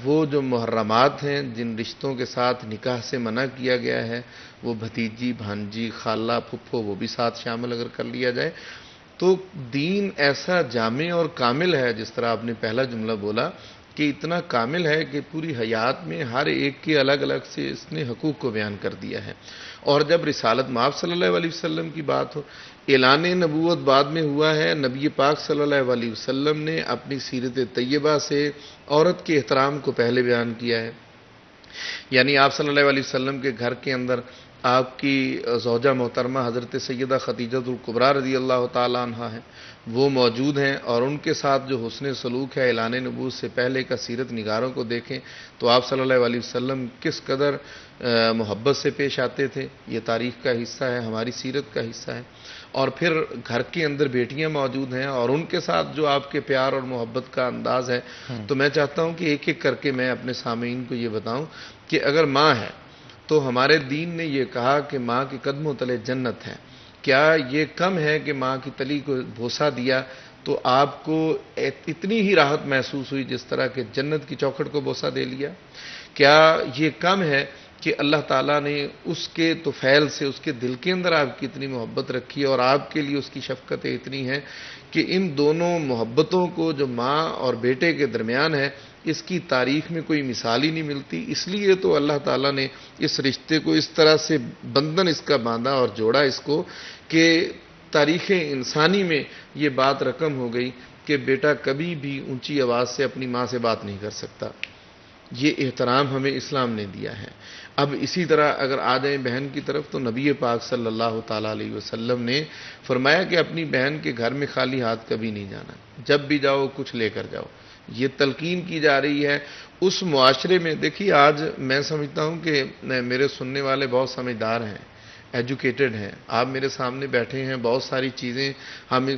وہ جو محرمات ہیں، جن رشتوں کے ساتھ نکاح سے منع کیا گیا ہے، وہ بھتیجی، بھانجی، خالہ، پھپھو، وہ بھی ساتھ شامل اگر کر لیا جائے تو دین ایسا جامع اور کامل ہے. جس طرح آپ نے پہلا جملہ بولا کہ اتنا کامل ہے کہ پوری حیات میں ہر ایک کے الگ الگ سے اس نے حقوق کو بیان کر دیا ہے. اور جب رسالت مآب صلی اللہ علیہ وسلم کی بات ہو، اعلان نبوت بعد میں ہوا ہے. نبی پاک صلی اللہ علیہ وسلم نے اپنی سیرت طیبہ سے عورت کے احترام کو پہلے بیان کیا ہے. یعنی آپ صلی اللہ علیہ وسلم کے گھر کے اندر آپ کی زوجہ محترمہ حضرت سیدہ خدیجہ الکبریٰ رضی اللہ تعالیٰ عنہ ہیں، وہ موجود ہیں. اور ان کے ساتھ جو حسن سلوک ہے اعلان نبوت سے پہلے کا سیرت نگاروں کو دیکھیں تو آپ صلی اللہ علیہ وسلم کس قدر محبت سے پیش آتے تھے. یہ تاریخ کا حصہ ہے، ہماری سیرت کا حصہ ہے. اور پھر گھر کے اندر بیٹیاں موجود ہیں اور ان کے ساتھ جو آپ کے پیار اور محبت کا انداز ہے. تو میں چاہتا ہوں کہ ایک ایک کر کے میں اپنے سامعین کو یہ بتاؤں کہ اگر ماں ہے تو ہمارے دین نے یہ کہا کہ ماں کے قدموں تلے جنت ہے. کیا یہ کم ہے کہ ماں کی تلی کو بوسہ دیا تو آپ کو اتنی ہی راحت محسوس ہوئی جس طرح کہ جنت کی چوکھٹ کو بوسہ دے لیا؟ کیا یہ کم ہے کہ اللہ تعالیٰ نے اس کے طفیل سے اس کے دل کے اندر آپ کی اتنی محبت رکھی اور آپ کے لیے اس کی شفقتیں اتنی ہیں کہ ان دونوں محبتوں کو جو ماں اور بیٹے کے درمیان ہے، اس کی تاریخ میں کوئی مثال ہی نہیں ملتی. اس لیے تو اللہ تعالیٰ نے اس رشتے کو اس طرح سے بندھن اس کا باندھا اور جوڑا اس کو کہ تاریخ انسانی میں یہ بات رقم ہو گئی کہ بیٹا کبھی بھی اونچی آواز سے اپنی ماں سے بات نہیں کر سکتا. یہ احترام ہمیں اسلام نے دیا ہے. اب اسی طرح اگر آ جائیں بہن کی طرف تو نبی پاک صلی اللہ تعالیٰ علیہ وسلم نے فرمایا کہ اپنی بہن کے گھر میں خالی ہاتھ کبھی نہیں جانا، جب بھی جاؤ کچھ لے کر جاؤ. یہ تلقین کی جا رہی ہے اس معاشرے میں. دیکھیے آج میں سمجھتا ہوں کہ میرے سننے والے بہت سمجھدار ہیں، ایجوکیٹڈ ہیں. آپ میرے سامنے بیٹھے ہیں، بہت ساری چیزیں ہم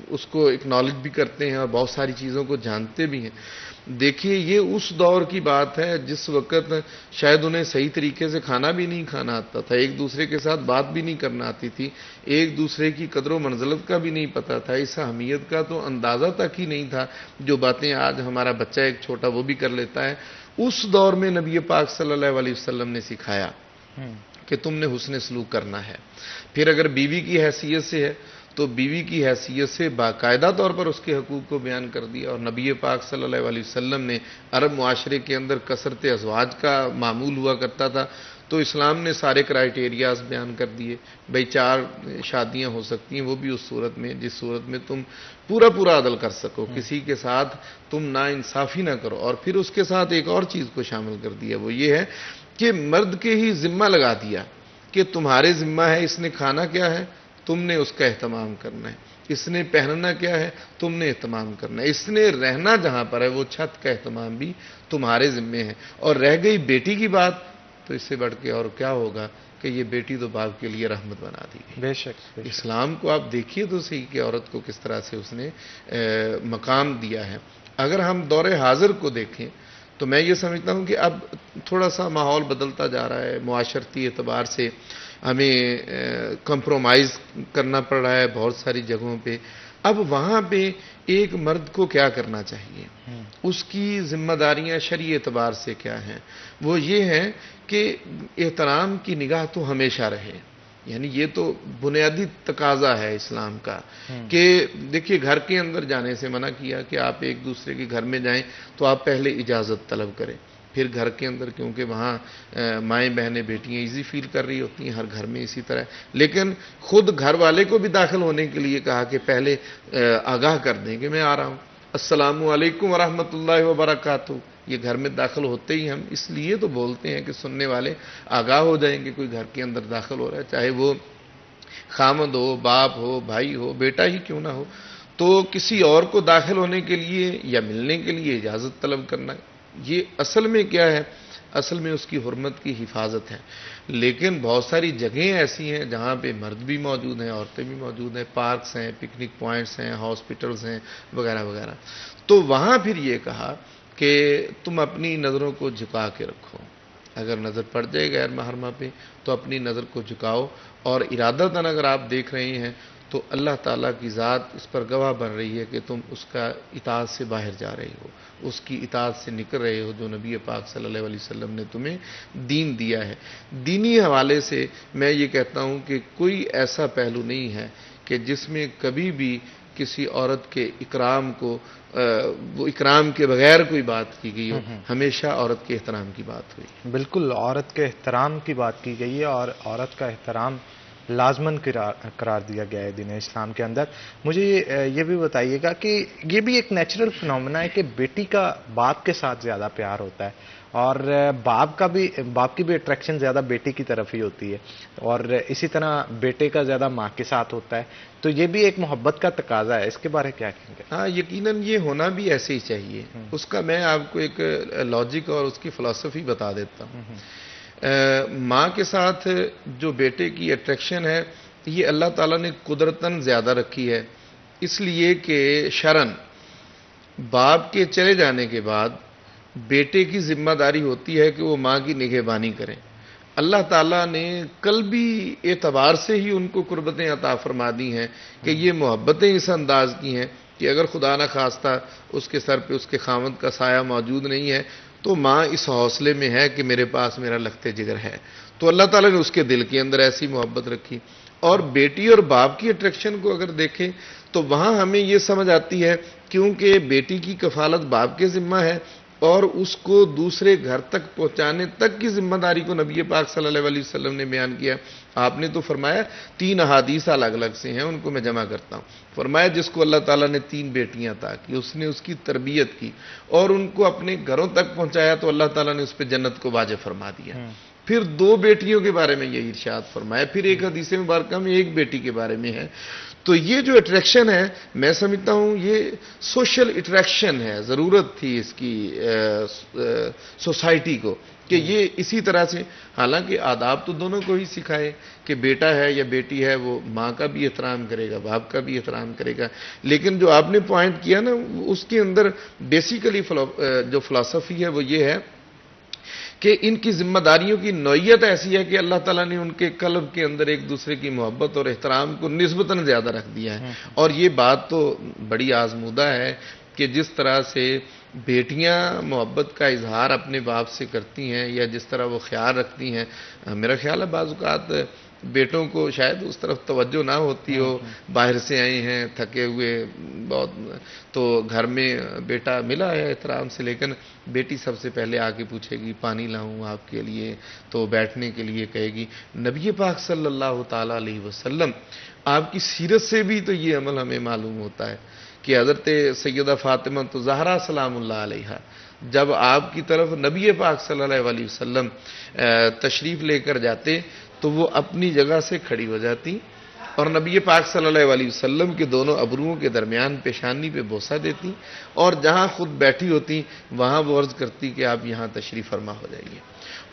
اس کو اکنالج بھی کرتے ہیں اور بہت ساری چیزوں کو جانتے بھی ہیں. دیکھیے یہ اس دور کی بات ہے جس وقت شاید انہیں صحیح طریقے سے کھانا بھی نہیں کھانا آتا تھا، ایک دوسرے کے ساتھ بات بھی نہیں کرنا آتی تھی، ایک دوسرے کی قدر و منزلت کا بھی نہیں پتا تھا، اس اہمیت کا تو اندازہ تک ہی نہیں تھا. جو باتیں آج ہمارا بچہ ایک چھوٹا وہ بھی کر لیتا ہے، اس دور میں نبی پاک صلی اللہ علیہ وسلم نے سکھایا کہ تم نے حسن سلوک کرنا ہے. پھر اگر بیوی کی حیثیت سے ہے تو بیوی کی حیثیت سے باقاعدہ طور پر اس کے حقوق کو بیان کر دیا. اور نبی پاک صلی اللہ علیہ وسلم نے عرب معاشرے کے اندر کثرت ازواج کا معمول ہوا کرتا تھا تو اسلام نے سارے کرائیٹیریاز بیان کر دیے. بھئی 4 شادیاں ہو سکتی ہیں، وہ بھی اس صورت میں جس صورت میں تم پورا عدل کر سکو، کسی کے ساتھ تم نا انصافی نہ کرو. اور پھر اس کے ساتھ ایک اور چیز کو شامل کر دیا، وہ یہ ہے کہ مرد کے ہی ذمہ لگا دیا کہ تمہارے ذمہ ہے، اس نے کھانا کیا ہے تم نے اس کا اہتمام کرنا ہے، اس نے پہننا کیا ہے تم نے اہتمام کرنا ہے، اس نے رہنا جہاں پر ہے وہ چھت کا اہتمام بھی تمہارے ذمے ہے. اور رہ گئی بیٹی کی بات تو اس سے بڑھ کے اور کیا ہوگا کہ یہ بیٹی تو باپ کے لیے رحمت بنا دی گئی. بے شک. اسلام کو آپ دیکھیے تو صحیح کہ عورت کو کس طرح سے اس نے مقام دیا ہے. اگر ہم دور حاضر کو دیکھیں تو میں یہ سمجھتا ہوں کہ اب تھوڑا سا ماحول بدلتا جا رہا ہے. معاشرتی اعتبار سے ہمیں کمپرومائز کرنا پڑ رہا ہے بہت ساری جگہوں پہ. اب وہاں پہ ایک مرد کو کیا کرنا چاہیے, اس کی ذمہ داریاں شرعی اعتبار سے کیا ہیں؟ وہ یہ ہیں کہ احترام کی نگاہ تو ہمیشہ رہے. یعنی یہ تو بنیادی تقاضا ہے اسلام کا کہ دیکھیے گھر کے اندر جانے سے منع کیا کہ آپ ایک دوسرے کے گھر میں جائیں تو آپ پہلے اجازت طلب کریں. پھر گھر کے اندر کیونکہ وہاں مائیں بہنیں بیٹیاں ایزی فیل کر رہی ہوتی ہیں, ہر گھر میں اسی طرح. لیکن خود گھر والے کو بھی داخل ہونے کے لیے کہا کہ پہلے آگاہ کر دیں کہ میں آ رہا ہوں, السلام علیکم ورحمۃ اللہ وبرکاتہ. یہ گھر میں داخل ہوتے ہی ہم اس لیے تو بولتے ہیں کہ سننے والے آگاہ ہو جائیں کہ کوئی گھر کے اندر داخل ہو رہا ہے, چاہے وہ خامد ہو, باپ ہو, بھائی ہو, بیٹا ہی کیوں نہ ہو. تو کسی اور کو داخل ہونے کے لیے یا ملنے کے لیے اجازت طلب کرنا, یہ اصل میں کیا ہے؟ اصل میں اس کی حرمت کی حفاظت ہے. لیکن بہت ساری جگہیں ایسی ہیں جہاں پہ مرد بھی موجود ہیں, عورتیں بھی موجود ہیں, پارکس ہیں, پکنک پوائنٹس ہیں, ہاسپٹلز ہیں وغیرہ وغیرہ. تو وہاں پھر یہ کہا کہ تم اپنی نظروں کو جھکا کے رکھو. اگر نظر پڑ جائے غیر محرمہ پہ تو اپنی نظر کو جھکاؤ, اور ارادتاً اگر آپ دیکھ رہے ہیں تو اللہ تعالیٰ کی ذات اس پر گواہ بن رہی ہے کہ تم اس کا اطاعت سے باہر جا رہے ہو, اس کی اطاعت سے نکل رہے ہو جو نبی پاک صلی اللہ علیہ وسلم نے تمہیں دین دیا ہے. دینی حوالے سے میں یہ کہتا ہوں کہ کوئی ایسا پہلو نہیں ہے کہ جس میں کبھی بھی کسی عورت کے اکرام کو وہ اکرام کے بغیر کوئی بات کی گئی ہو. ہمیشہ عورت کے احترام کی بات ہوئی. بالکل عورت کے احترام کی بات کی گئی ہے, اور عورت کا احترام لازمن قرار دیا گیا ہے دین اسلام کے اندر. مجھے یہ بھی بتائیے گا کہ یہ بھی ایک نیچرل فنومنا ہے کہ بیٹی کا باپ کے ساتھ زیادہ پیار ہوتا ہے, اور باپ کی بھی اٹریکشن زیادہ بیٹی کی طرف ہی ہوتی ہے, اور اسی طرح بیٹے کا زیادہ ماں کے ساتھ ہوتا ہے. تو یہ بھی ایک محبت کا تقاضا ہے, اس کے بارے کیا کہیں گے؟ ہاں, یقیناً یہ ہونا بھی ایسے ہی چاہیے. اس کا میں آپ کو ایک لاجک اور اس کی فلسفی بتا دیتا ہوں. ماں کے ساتھ جو بیٹے کی اٹریکشن ہے یہ اللہ تعالیٰ نے قدرتاً زیادہ رکھی ہے, اس لیے کہ شرعاً باپ کے چلے جانے کے بعد بیٹے کی ذمہ داری ہوتی ہے کہ وہ ماں کی نگہبانی کریں. اللہ تعالیٰ نے قلبی اعتبار سے ہی ان کو قربتیں عطا فرما دی ہیں کہ یہ محبتیں اس انداز کی ہیں کہ اگر خدا نہ خواستہ اس کے سر پہ اس کے خامد کا سایہ موجود نہیں ہے تو ماں اس حوصلے میں ہے کہ میرے پاس میرا لخت جگر ہے. تو اللہ تعالیٰ نے اس کے دل کے اندر ایسی محبت رکھی. اور بیٹی اور باپ کی اٹریکشن کو اگر دیکھیں تو وہاں ہمیں یہ سمجھ آتی ہے کیونکہ بیٹی کی کفالت باپ کے ذمہ ہے, اور اس کو دوسرے گھر تک پہنچانے تک کی ذمہ داری کو نبی پاک صلی اللہ علیہ وسلم نے بیان کیا. آپ نے تو فرمایا 3 احادیث الگ الگ سے ہیں, ان کو میں جمع کرتا ہوں. فرمایا جس کو اللہ تعالیٰ نے 3 بیٹیاں عطا کی, اس نے اس کی تربیت کی اور ان کو اپنے گھروں تک پہنچایا تو اللہ تعالیٰ نے اس پہ جنت کو واجب فرما دیا. پھر 2 بیٹیوں کے بارے میں یہ ارشاد فرمایا, پھر ایک حدیث مبارکہ میں 1 بیٹی کے بارے میں ہے. تو یہ جو اٹریکشن ہے میں سمجھتا ہوں یہ سوشل اٹریکشن ہے, ضرورت تھی اس کی سوسائٹی کو کہ یہ اسی طرح سے, حالانکہ آداب تو دونوں کو ہی سکھائے کہ بیٹا ہے یا بیٹی ہے وہ ماں کا بھی احترام کرے گا, باپ کا بھی احترام کرے گا. لیکن جو آپ نے پوائنٹ کیا نا اس کے اندر بیسیکلی جو فلسفی ہے وہ یہ ہے کہ ان کی ذمہ داریوں کی نوعیت ایسی ہے کہ اللہ تعالیٰ نے ان کے قلب کے اندر ایک دوسرے کی محبت اور احترام کو نسبتاً زیادہ رکھ دیا ہے. اور یہ بات تو بڑی آزمودہ ہے کہ جس طرح سے بیٹیاں محبت کا اظہار اپنے باپ سے کرتی ہیں یا جس طرح وہ خیال رکھتی ہیں, میرا خیال ہے بعض اوقات بیٹوں کو شاید اس طرف توجہ نہ ہوتی ہو, باہر سے آئے ہیں تھکے ہوئے بہت, تو گھر میں بیٹا ملا ہے احترام سے, لیکن بیٹی سب سے پہلے آ کے پوچھے گی پانی لاؤں آپ کے لیے, تو بیٹھنے کے لیے کہے گی. نبی پاک صلی اللہ تعالیٰ علیہ وسلم آپ کی سیرت سے بھی تو یہ عمل ہمیں معلوم ہوتا ہے کہ حضرت سیدہ فاطمہ تو زہرا سلام اللہ علیہا جب آپ کی طرف نبی پاک صلی اللہ علیہ وسلم تشریف لے کر جاتے تو وہ اپنی جگہ سے کھڑی ہو جاتی اور نبی پاک صلی اللہ علیہ وسلم کے دونوں ابروؤں کے درمیان پیشانی پہ بوسہ دیتی, اور جہاں خود بیٹھی ہوتی وہاں وہ عرض کرتی کہ آپ یہاں تشریف فرما ہو جائیے.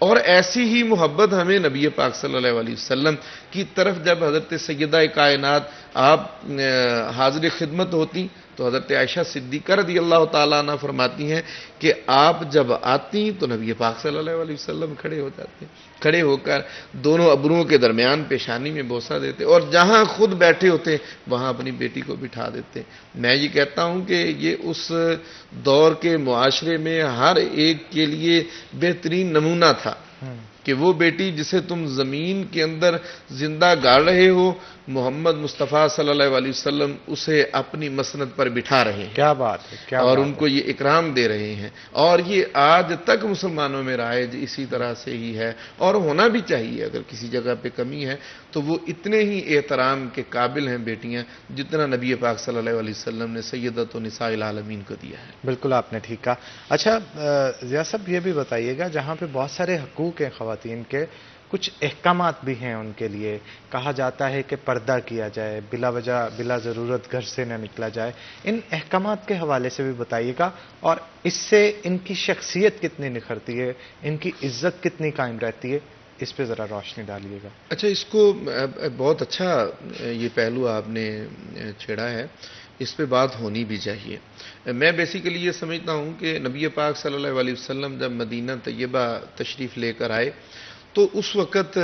اور ایسی ہی محبت ہمیں نبی پاک صلی اللہ علیہ وسلم کی طرف جب حضرت سیدہ کائنات آپ حاضر خدمت ہوتی تو حضرت عائشہ صدیقہ رضی اللہ تعالیٰ عنہ فرماتی ہیں کہ آپ جب آتی تو نبی پاک صلی اللہ علیہ وسلم کھڑے ہو جاتے، کھڑے ہو کر دونوں ابروؤں کے درمیان پیشانی میں بوسہ دیتے اور جہاں خود بیٹھے ہوتے وہاں اپنی بیٹی کو بٹھا دیتے۔ میں یہ کہتا ہوں کہ یہ اس دور کے معاشرے میں ہر ایک کے لیے بہترین نمونہ تھا کہ وہ بیٹی جسے تم زمین کے اندر زندہ گاڑ رہے ہو، محمد مصطفیٰ صلی اللہ علیہ وسلم اسے اپنی مسند پر بٹھا رہے ہیں، کیا بات ہے، کیا اور بات ان کو یہ اکرام دے رہے ہیں، اور یہ آج تک مسلمانوں میں رائج اسی طرح سے ہی ہے، اور ہونا بھی چاہیے۔ اگر کسی جگہ پہ کمی ہے تو وہ اتنے ہی احترام کے قابل ہیں بیٹیاں جتنا نبی پاک صلی اللہ علیہ وسلم نے سیدۃ نساء العالمین کو دیا ہے۔ بالکل آپ نے ٹھیک کہا۔ اچھا ضیاء صاحب یہ بھی بتائیے گا، جہاں پہ بہت سارے حقوق ہیں خواتین کے، کچھ احکامات بھی ہیں ان کے لیے، کہا جاتا ہے کہ پردہ کیا جائے، بلا وجہ بلا ضرورت گھر سے نہ نکلا جائے، ان احکامات کے حوالے سے بھی بتائیے گا، اور اس سے ان کی شخصیت کتنی نکھرتی ہے، ان کی عزت کتنی قائم رہتی ہے، اس پہ ذرا روشنی ڈالیے گا۔ اچھا، اس کو بہت اچھا یہ پہلو آپ نے چھیڑا ہے، اس پہ بات ہونی بھی چاہیے۔ میں بیسیکلی یہ سمجھتا ہوں کہ نبی پاک صلی اللہ علیہ وسلم جب مدینہ طیبہ تشریف لے کر آئے تو اس وقت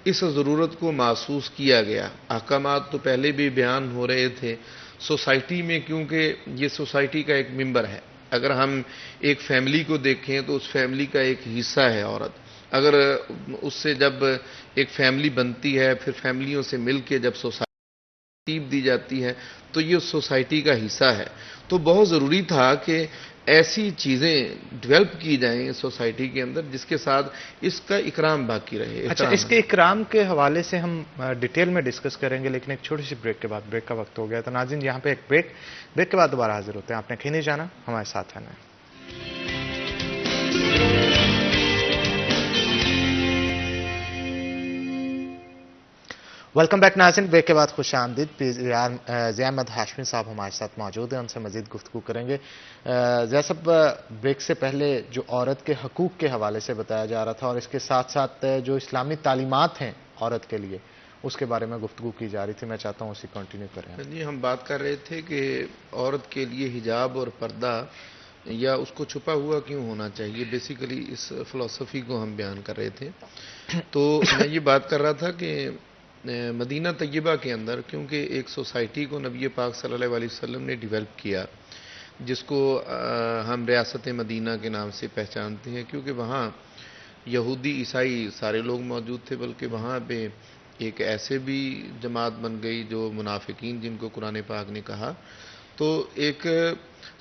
اس ضرورت کو محسوس کیا گیا۔ احکامات تو پہلے بھی بیان ہو رہے تھے سوسائٹی میں، کیونکہ یہ سوسائٹی کا ایک ممبر ہے۔ اگر ہم ایک فیملی کو دیکھیں تو اس فیملی کا ایک حصہ ہے عورت۔ اگر اس سے جب ایک فیملی بنتی ہے، پھر فیملیوں سے مل کے جب سوسائٹی ترتیب دی جاتی ہے تو یہ سوسائٹی کا حصہ ہے۔ تو بہت ضروری تھا کہ ایسی چیزیں ڈیولپ کی جائیں سوسائٹی کے اندر جس کے ساتھ اس کا اکرام باقی رہے۔ اچھا، اس کے اکرام کے حوالے سے ہم ڈیٹیل میں ڈسکس کریں گے، لیکن ایک چھوٹی سی بریک کے بعد، بریک کا وقت ہو گیا تو ناظرین یہاں پہ ایک بریک کے بعد دوبارہ حاضر ہوتے ہیں۔ آپ نے کہیں نہیں جانا، ہمارے ساتھ رہنا ہے۔ ویلکم بیک ناظرین، بریک کے بعد خوش آمدید۔ ضیاء احمد ہاشمی صاحب ہمارے ساتھ موجود ہیں، ان سے مزید گفتگو کریں گے۔ ضیاء صاحب، بریک سے پہلے جو عورت کے حقوق کے حوالے سے بتایا جا رہا تھا اور اس کے ساتھ ساتھ جو اسلامی تعلیمات ہیں عورت کے لیے، اس کے بارے میں گفتگو کی جا رہی تھی، میں چاہتا ہوں اسی کنٹینیو کریں۔ جی، ہم بات کر رہے تھے کہ عورت کے لیے حجاب اور پردہ یا اس کو چھپا ہوا کیوں ہونا چاہیے، بیسیکلی اس فلسفی کو ہم بیان کر رہے تھے۔ تو میں یہ بات کر رہا تھا کہ مدینہ طیبہ کے اندر کیونکہ ایک سوسائٹی کو نبی پاک صلی اللہ علیہ وسلم نے ڈیولپ کیا، جس کو ہم ریاست مدینہ کے نام سے پہچانتے ہیں، کیونکہ وہاں یہودی عیسائی سارے لوگ موجود تھے، بلکہ وہاں پہ ایک ایسے بھی جماعت بن گئی جو منافقین، جن کو قرآن پاک نے کہا، تو ایک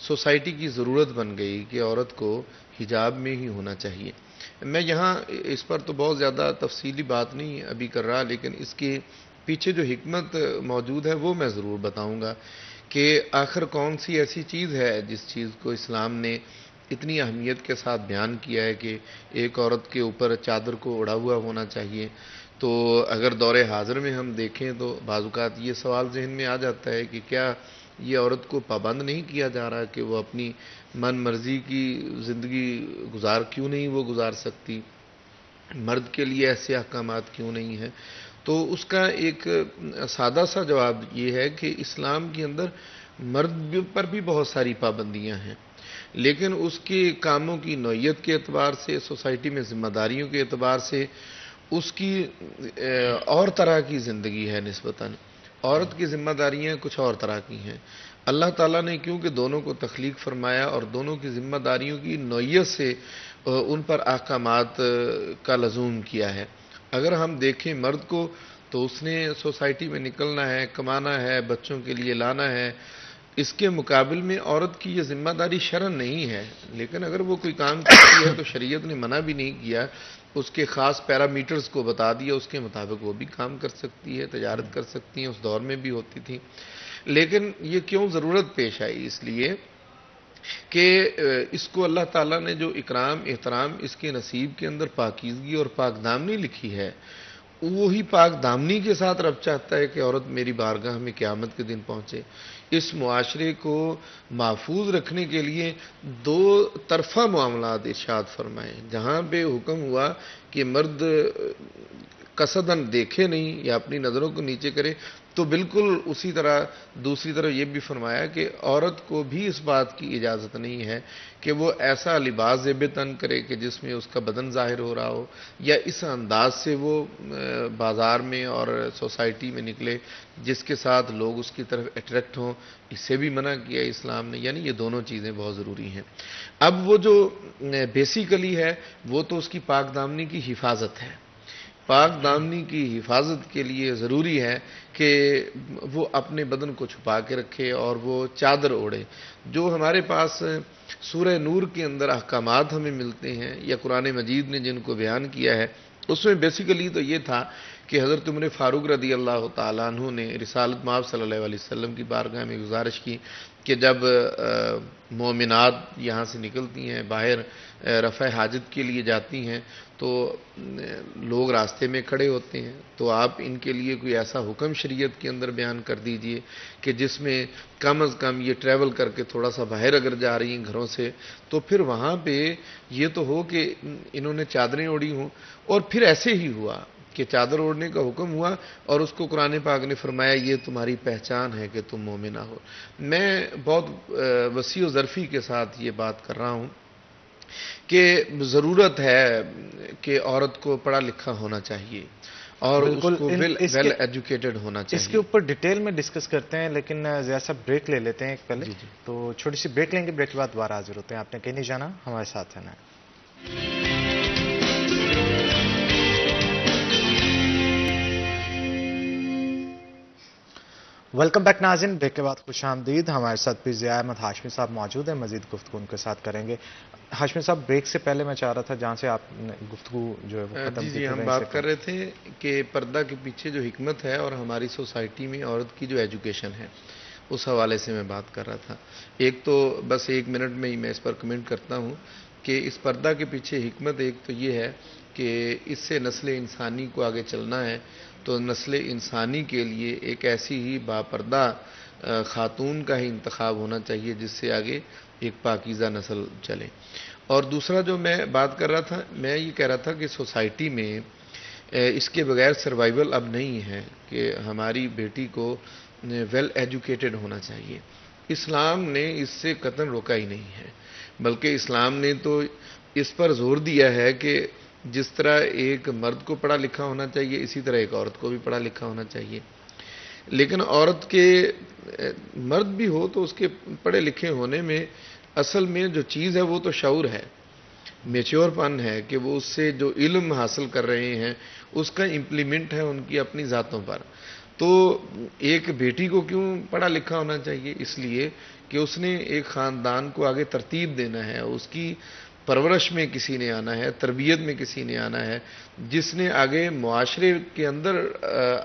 سوسائٹی کی ضرورت بن گئی کہ عورت کو حجاب میں ہی ہونا چاہیے۔ میں یہاں اس پر تو بہت زیادہ تفصیلی بات نہیں ابھی کر رہا، لیکن اس کے پیچھے جو حکمت موجود ہے وہ میں ضرور بتاؤں گا کہ آخر کون سی ایسی چیز ہے جس چیز کو اسلام نے اتنی اہمیت کے ساتھ بیان کیا ہے کہ ایک عورت کے اوپر چادر کو اڑا ہوا ہونا چاہیے۔ تو اگر دور حاضر میں ہم دیکھیں تو بعض اوقات یہ سوال ذہن میں آ جاتا ہے کہ کیا یہ عورت کو پابند نہیں کیا جا رہا کہ وہ اپنی من مرضی کی زندگی کیوں نہیں وہ گزار سکتی، مرد کے لیے ایسے احکامات کیوں نہیں ہیں؟ تو اس کا ایک سادہ سا جواب یہ ہے کہ اسلام کے اندر مرد پر بھی بہت ساری پابندیاں ہیں، لیکن اس کے کاموں کی نوعیت کے اعتبار سے، سوسائٹی میں ذمہ داریوں کے اعتبار سے اس کی اور طرح کی زندگی ہے نسبتاً۔ عورت کی ذمہ داریاں کچھ اور طرح کی ہیں۔ اللہ تعالیٰ نے کیونکہ دونوں کو تخلیق فرمایا اور دونوں کی ذمہ داریوں کی نوعیت سے ان پر احکامات کا لزوم کیا ہے۔ اگر ہم دیکھیں مرد کو تو اس نے سوسائٹی میں نکلنا ہے، کمانا ہے، بچوں کے لیے لانا ہے۔ اس کے مقابل میں عورت کی یہ ذمہ داری شرعن نہیں ہے، لیکن اگر وہ کوئی کام کرتی ہے تو شریعت نے منع بھی نہیں کیا، اس کے خاص پیرامیٹرز کو بتا دیا، اس کے مطابق وہ بھی کام کر سکتی ہے، تجارت کر سکتی ہیں، اس دور میں بھی ہوتی تھی۔ لیکن یہ کیوں ضرورت پیش آئی؟ اس لیے کہ اس کو اللہ تعالیٰ نے جو اکرام احترام اس کے نصیب کے اندر پاکیزگی اور پاک دامنی لکھی ہے، وہی پاک دامنی کے ساتھ رب چاہتا ہے کہ عورت میری بارگاہ میں قیامت کے دن پہنچے۔ اس معاشرے کو محفوظ رکھنے کے لیے دو طرفہ معاملات ارشاد فرمائے. جہاں پہ حکم ہوا کہ مرد قصداً دیکھے نہیں یا اپنی نظروں کو نیچے کرے، تو بالکل اسی طرح دوسری طرف یہ بھی فرمایا کہ عورت کو بھی اس بات کی اجازت نہیں ہے کہ وہ ایسا لباس زیب تن کرے کہ جس میں اس کا بدن ظاہر ہو رہا ہو، یا اس انداز سے وہ بازار میں اور سوسائٹی میں نکلے جس کے ساتھ لوگ اس کی طرف اٹریکٹ ہوں. اس سے بھی منع کیا اسلام نے. یعنی یہ دونوں چیزیں بہت ضروری ہیں. اب وہ جو بیسیکلی ہے وہ تو اس کی پاک دامنی کی حفاظت ہے. پاک دامنی کی حفاظت کے لیے ضروری ہے کہ وہ اپنے بدن کو چھپا کے رکھے اور وہ چادر اوڑھے. جو ہمارے پاس سورہ نور کے اندر احکامات ہمیں ملتے ہیں یا قرآن مجید نے جن کو بیان کیا ہے، اس میں بیسیکلی تو یہ تھا کہ حضرت عمر فاروق رضی اللہ تعالیٰ عنہ نے رسالت مآب صلی اللہ علیہ وسلم کی بارگاہ میں گزارش کی کہ جب مومنات یہاں سے نکلتی ہیں باہر رفع حاجت کے لیے جاتی ہیں تو لوگ راستے میں کھڑے ہوتے ہیں، تو آپ ان کے لیے کوئی ایسا حکم شریعت کے اندر بیان کر دیجئے کہ جس میں کم از کم یہ ٹریول کر کے تھوڑا سا باہر اگر جا رہی ہیں گھروں سے تو پھر وہاں پہ یہ تو ہو کہ انہوں نے چادریں اوڑھی ہوں. اور پھر ایسے ہی ہوا کہ چادر اوڑھنے کا حکم ہوا اور اس کو قرآن پاک نے فرمایا یہ تمہاری پہچان ہے کہ تم مومنہ ہو. میں بہت وسیع و ظرفی کے ساتھ یہ بات کر رہا ہوں کہ ضرورت ہے کہ عورت کو پڑھا لکھا ہونا چاہیے اور اس کو ویل ایجوکیٹڈ ہونا چاہیے. اس کے اوپر ڈیٹیل میں ڈسکس کرتے ہیں، لیکن زیادہ سا بریک لے لیتے ہیں ایک پہلے. تو چھوٹی سی بریک لیں گے، بریک کے بعد دوبارہ حاضر ہوتے ہیں. آپ نے کہیں نہیں جانا، ہمارے ساتھ رہنا ہے. ویلکم بیک ناظرین، بریک کے بعد خوش آمدید. ہمارے ساتھ پیر ضیاء احمد ہاشمی صاحب موجود ہیں، مزید گفتگو ان کے ساتھ کریں گے. ہاشمی صاحب، بریک سے پہلے میں چاہ رہا تھا جہاں سے آپ نے گفتگو جو ہے وہ ختم کی جی ہم بات کر رہے تھے کہ پردہ کے پیچھے جو حکمت ہے اور ہماری سوسائٹی میں عورت کی جو ایجوکیشن ہے اس حوالے سے میں بات کر رہا تھا. ایک تو بس 1 منٹ میں ہی میں اس پر کمنٹ کرتا ہوں کہ اس پردہ کے پیچھے حکمت ایک تو یہ ہے کہ اس سے نسل انسانی کو آگے چلنا ہے، تو نسل انسانی کے لیے ایک ایسی ہی باپردہ خاتون کا ہی انتخاب ہونا چاہیے جس سے آگے ایک پاکیزہ نسل چلے. اور دوسرا جو میں بات کر رہا تھا، میں یہ کہہ رہا تھا کہ سوسائٹی میں اس کے بغیر سروائیول اب نہیں ہے کہ ہماری بیٹی کو ویل ایجوکیٹڈ ہونا چاہیے. اسلام نے اس سے قطعاً روکا ہی نہیں ہے، بلکہ اسلام نے تو اس پر زور دیا ہے کہ جس طرح ایک مرد کو پڑھا لکھا ہونا چاہیے اسی طرح ایک عورت کو بھی پڑھا لکھا ہونا چاہیے. لیکن عورت کے مرد بھی ہو تو اس کے پڑھے لکھے ہونے میں اصل میں جو چیز ہے وہ تو شعور ہے، میچور پن ہے کہ وہ اس سے جو علم حاصل کر رہے ہیں اس کا امپلیمنٹ ہے ان کی اپنی ذاتوں پر. تو ایک بیٹی کو کیوں پڑھا لکھا ہونا چاہیے؟ اس لیے کہ اس نے ایک خاندان کو آگے ترتیب دینا ہے، اس کی پرورش میں کسی نے آنا ہے، تربیت میں کسی نے آنا ہے جس نے آگے معاشرے کے اندر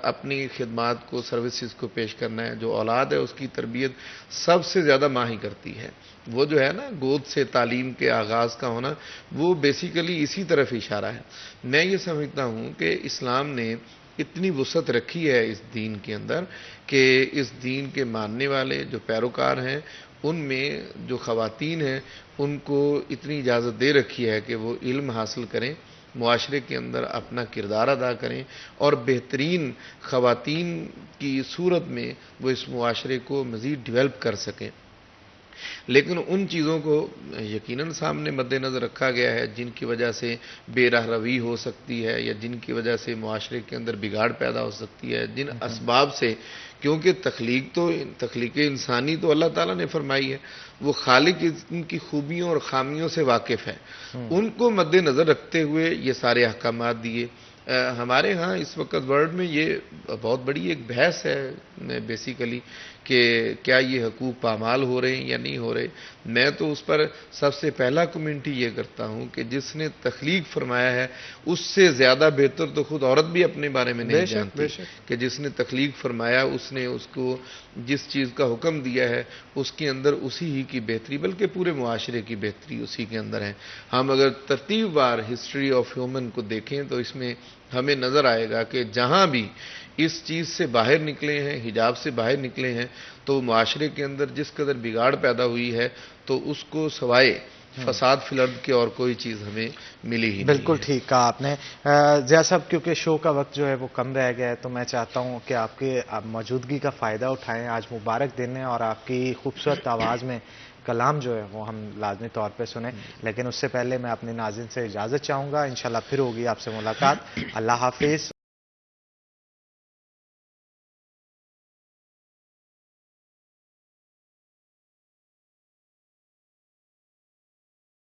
اپنی خدمات کو سروسز کو پیش کرنا ہے. جو اولاد ہے اس کی تربیت سب سے زیادہ ماں ہی کرتی ہے. وہ جو ہے نا گود سے تعلیم کے آغاز کا ہونا، وہ بیسیکلی اسی طرف اشارہ ہے. میں یہ سمجھتا ہوں کہ اسلام نے اتنی وسعت رکھی ہے اس دین کے اندر کہ اس دین کے ماننے والے جو پیروکار ہیں ان میں جو خواتین ہیں ان کو اتنی اجازت دے رکھی ہے کہ وہ علم حاصل کریں، معاشرے کے اندر اپنا کردار ادا کریں اور بہترین خواتین کی صورت میں وہ اس معاشرے کو مزید ڈیولپ کر سکیں. لیکن ان چیزوں کو یقیناً سامنے مد نظر رکھا گیا ہے جن کی وجہ سے بے راہ روی ہو سکتی ہے یا جن کی وجہ سے معاشرے کے اندر بگاڑ پیدا ہو سکتی ہے، جن اسباب سے، کیونکہ تخلیق انسانی تو اللہ تعالیٰ نے فرمائی ہے، وہ خالق ان کی خوبیوں اور خامیوں سے واقف ہے. ان کو مد نظر رکھتے ہوئے یہ سارے احکامات دیے. ہمارے ہاں اس وقت ورلڈ میں یہ بہت بڑی ایک بحث ہے بیسیکلی کہ کیا یہ حقوق پامال ہو رہے ہیں یا نہیں ہو رہے. میں تو اس پر سب سے پہلا کمنٹ ہی یہ کرتا ہوں کہ جس نے تخلیق فرمایا ہے اس سے زیادہ بہتر تو خود عورت بھی اپنے بارے میں نہیں جانتی کہ جس نے تخلیق فرمایا اس نے اس کو جس چیز کا حکم دیا ہے اس کے اندر اسی ہی کی بہتری، بلکہ پورے معاشرے کی بہتری اسی کے اندر ہے. ہم اگر ترتیب وار ہسٹری آف ہیومن کو دیکھیں تو اس میں ہمیں نظر آئے گا کہ جہاں بھی اس چیز سے باہر نکلے ہیں، حجاب سے باہر نکلے ہیں، تو معاشرے کے اندر جس قدر بگاڑ پیدا ہوئی ہے تو اس کو سوائے فساد فی الارض کی اور کوئی چیز ہمیں ملی ہی نہیں۔ بالکل ٹھیک کہا آپ نے ضیاء صاحب، کیونکہ شو کا وقت جو ہے وہ کم رہ گیا ہے تو میں چاہتا ہوں کہ آپ کی موجودگی کا فائدہ اٹھائیں۔ آج مبارک دن ہے اور آپ کی خوبصورت آواز میں کلام جو ہے وہ ہم لازمی طور پہ سنیں، لیکن اس سے پہلے میں اپنے ناظرین سے اجازت چاہوں گا، انشاءاللہ پھر ہوگی آپ سے ملاقات۔ اللہ حافظ۔